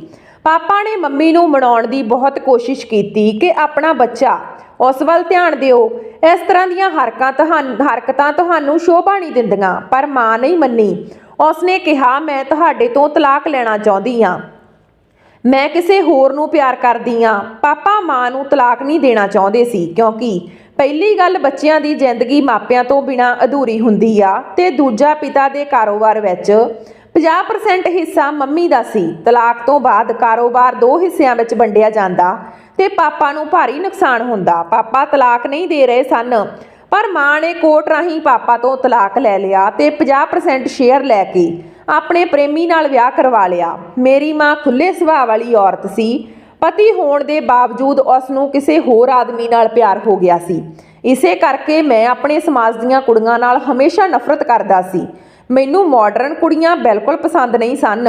ਪਾਪਾ ਨੇ ਮੰਮੀ ਨੂੰ ਮਨਾਉਣ ਦੀ ਬਹੁਤ ਕੋਸ਼ਿਸ਼ ਕੀਤੀ ਕਿ ਆਪਣਾ ਬੱਚਾ, ਉਸ ਵੱਲ ਧਿਆਨ ਦਿਓ। ਇਸ ਤਰ੍ਹਾਂ ਦੀਆਂ ਹਰਕਤਾਂ ਤੁਹਾਨੂੰ ਸ਼ੋਭਾ ਨਹੀਂ ਦਿੰਦੀਆਂ। ਪਰ ਮਾਂ ਨਹੀਂ ਮੰਨੀ। ਉਸਨੇ ਕਿਹਾ, ਮੈਂ ਤੁਹਾਡੇ ਤੋਂ ਤਲਾਕ ਲੈਣਾ ਚਾਹੁੰਦੀ ਹਾਂ। ਮੈਂ ਕਿਸੇ ਹੋਰ ਨੂੰ ਪਿਆਰ ਕਰਦੀ ਹਾਂ। ਪਾਪਾ ਮਾਂ ਨੂੰ ਤਲਾਕ ਨਹੀਂ ਦੇਣਾ ਚਾਹੁੰਦੇ ਸੀ, ਕਿਉਂਕਿ ਪਹਿਲੀ ਗੱਲ, ਬੱਚਿਆਂ ਦੀ ਜ਼ਿੰਦਗੀ ਮਾਪਿਆਂ ਤੋਂ ਬਿਨਾਂ ਅਧੂਰੀ ਹੁੰਦੀ ਆ ਤੇ ਦੂਜਾ, ਪਿਤਾ ਦੇ ਕਾਰੋਬਾਰ ਵਿੱਚ 50% ਹਿੱਸਾ ਮੰਮੀ ਦਾ ਸੀ। ਤਲਾਕ ਤੋਂ ਬਾਅਦ ਕਾਰੋਬਾਰ 2 ਹਿੱਸਿਆਂ ਵਿੱਚ ਵੰਡਿਆ ਜਾਂਦਾ ਤੇ ਪਾਪਾ ਨੂੰ ਭਾਰੀ ਨੁਕਸਾਨ ਹੁੰਦਾ। ਪਾਪਾ ਤਲਾਕ ਨਹੀਂ ਦੇ ਰਹੇ ਸਨ, ਪਰ ਮਾਂ ਨੇ ਕੋਰਟ ਰਾਹੀਂ ਪਾਪਾ ਤੋਂ ਤਲਾਕ ਲੈ ਲਿਆ ਤੇ 50% ਸ਼ੇਅਰ ਲੈ ਕੇ ਆਪਣੇ ਪ੍ਰੇਮੀ ਨਾਲ ਵਿਆਹ ਕਰਵਾ ਲਿਆ। ਮੇਰੀ ਮਾਂ ਖੁੱਲੇ ਸੁਭਾਅ ਵਾਲੀ ਔਰਤ ਸੀ। ਪਤੀ ਹੋਣ ਦੇ ਬਾਵਜੂਦ ਉਸ ਨੂੰ ਕਿਸੇ ਹੋਰ ਆਦਮੀ ਨਾਲ ਪਿਆਰ ਹੋ ਗਿਆ ਸੀ। ਇਸੇ ਕਰਕੇ ਮੈਂ ਆਪਣੇ ਸਮਾਜ ਦੀਆਂ ਕੁੜੀਆਂ ਨਾਲ ਹਮੇਸ਼ਾ ਨਫ਼ਰਤ ਕਰਦਾ ਸੀ। ਮੈਨੂੰ ਮਾਡਰਨ ਕੁੜੀਆਂ ਬਿਲਕੁਲ ਪਸੰਦ ਨਹੀਂ ਸਨ।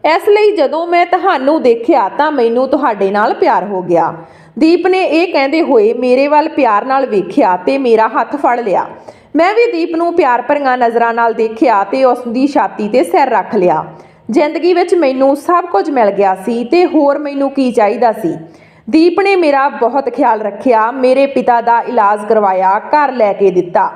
ਇਸ ਲਈ ਜਦੋਂ ਮੈਂ ਤੁਹਾਨੂੰ ਦੇਖਿਆ ਤਾਂ ਮੈਨੂੰ ਤੁਹਾਡੇ ਨਾਲ ਪਿਆਰ ਹੋ ਗਿਆ। ਦੀਪ ਨੇ ਇਹ ਕਹਿੰਦੇ ਹੋਏ ਮੇਰੇ ਵੱਲ ਪਿਆਰ ਨਾਲ ਵੇਖਿਆ ਤੇ ਮੇਰਾ ਹੱਥ ਫੜ ਲਿਆ। ਮੈਂ ਵੀ ਦੀਪ ਨੂੰ ਪਿਆਰ ਭਰੀਆਂ ਨਜ਼ਰਾਂ ਨਾਲ ਦੇਖਿਆ ਤੇ ਉਸ ਦੀ ਛਾਤੀ ਤੇ ਸਿਰ ਰੱਖ ਲਿਆ। ਜ਼ਿੰਦਗੀ ਵਿੱਚ ਮੈਨੂੰ ਸਭ ਕੁਝ ਮਿਲ ਗਿਆ ਸੀ ਤੇ ਹੋਰ ਮੈਨੂੰ ਕੀ ਚਾਹੀਦਾ ਸੀ। ਦੀਪ ਨੇ ਮੇਰਾ ਬਹੁਤ ਖਿਆਲ ਰੱਖਿਆ, ਮੇਰੇ ਪਿਤਾ ਦਾ ਇਲਾਜ ਕਰਵਾਇਆ, ਘਰ ਲੈ ਕੇ ਦਿੱਤਾ,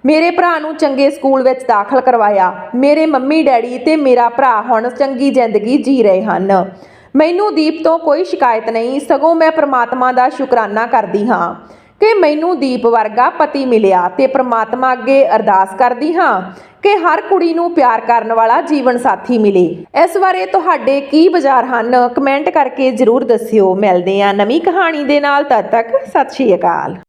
ਮੇਰੇ ਭਰਾ ਨੂੰ ਚੰਗੇ ਸਕੂਲ ਵਿੱਚ ਦਾਖਲ ਕਰਵਾਇਆ। ਮੇਰੇ ਮੰਮੀ ਡੈਡੀ ਤੇ ਮੇਰਾ ਭਰਾ ਹੁਣ ਚੰਗੀ ਜ਼ਿੰਦਗੀ ਜੀ ਰਹੇ ਹਨ। ਮੈਨੂੰ ਦੀਪ ਤੋਂ ਕੋਈ ਸ਼ਿਕਾਇਤ ਨਹੀਂ, ਸਗੋਂ ਮੈਂ ਪ੍ਰਮਾਤਮਾ ਦਾ ਸ਼ੁਕਰਾਨਾ ਕਰਦੀ ਹਾਂ ਕਿ ਮੈਨੂੰ ਦੀਪ ਵਰਗਾ ਪਤੀ ਮਿਲਿਆ ਤੇ ਪ੍ਰਮਾਤਮਾ ਅੱਗੇ ਅਰਦਾਸ ਕਰਦੀ ਹਾਂ ਕਿ ਹਰ ਕੁੜੀ ਨੂੰ ਪਿਆਰ ਕਰਨ ਵਾਲਾ ਜੀਵਨ ਸਾਥੀ ਮਿਲੇ। ਇਸ ਬਾਰੇ ਤੁਹਾਡੇ ਕੀ ਵਿਚਾਰ ਹਨ? ਕਮੈਂਟ ਕਰਕੇ ਜ਼ਰੂਰ ਦੱਸਿਓ। ਮਿਲਦੇ ਹਾਂ ਨਵੀਂ ਕਹਾਣੀ ਦੇ ਨਾਲ। ਤਦ ਤੱਕ ਸਤਿ ਸ਼੍ਰੀ ਅਕਾਲ।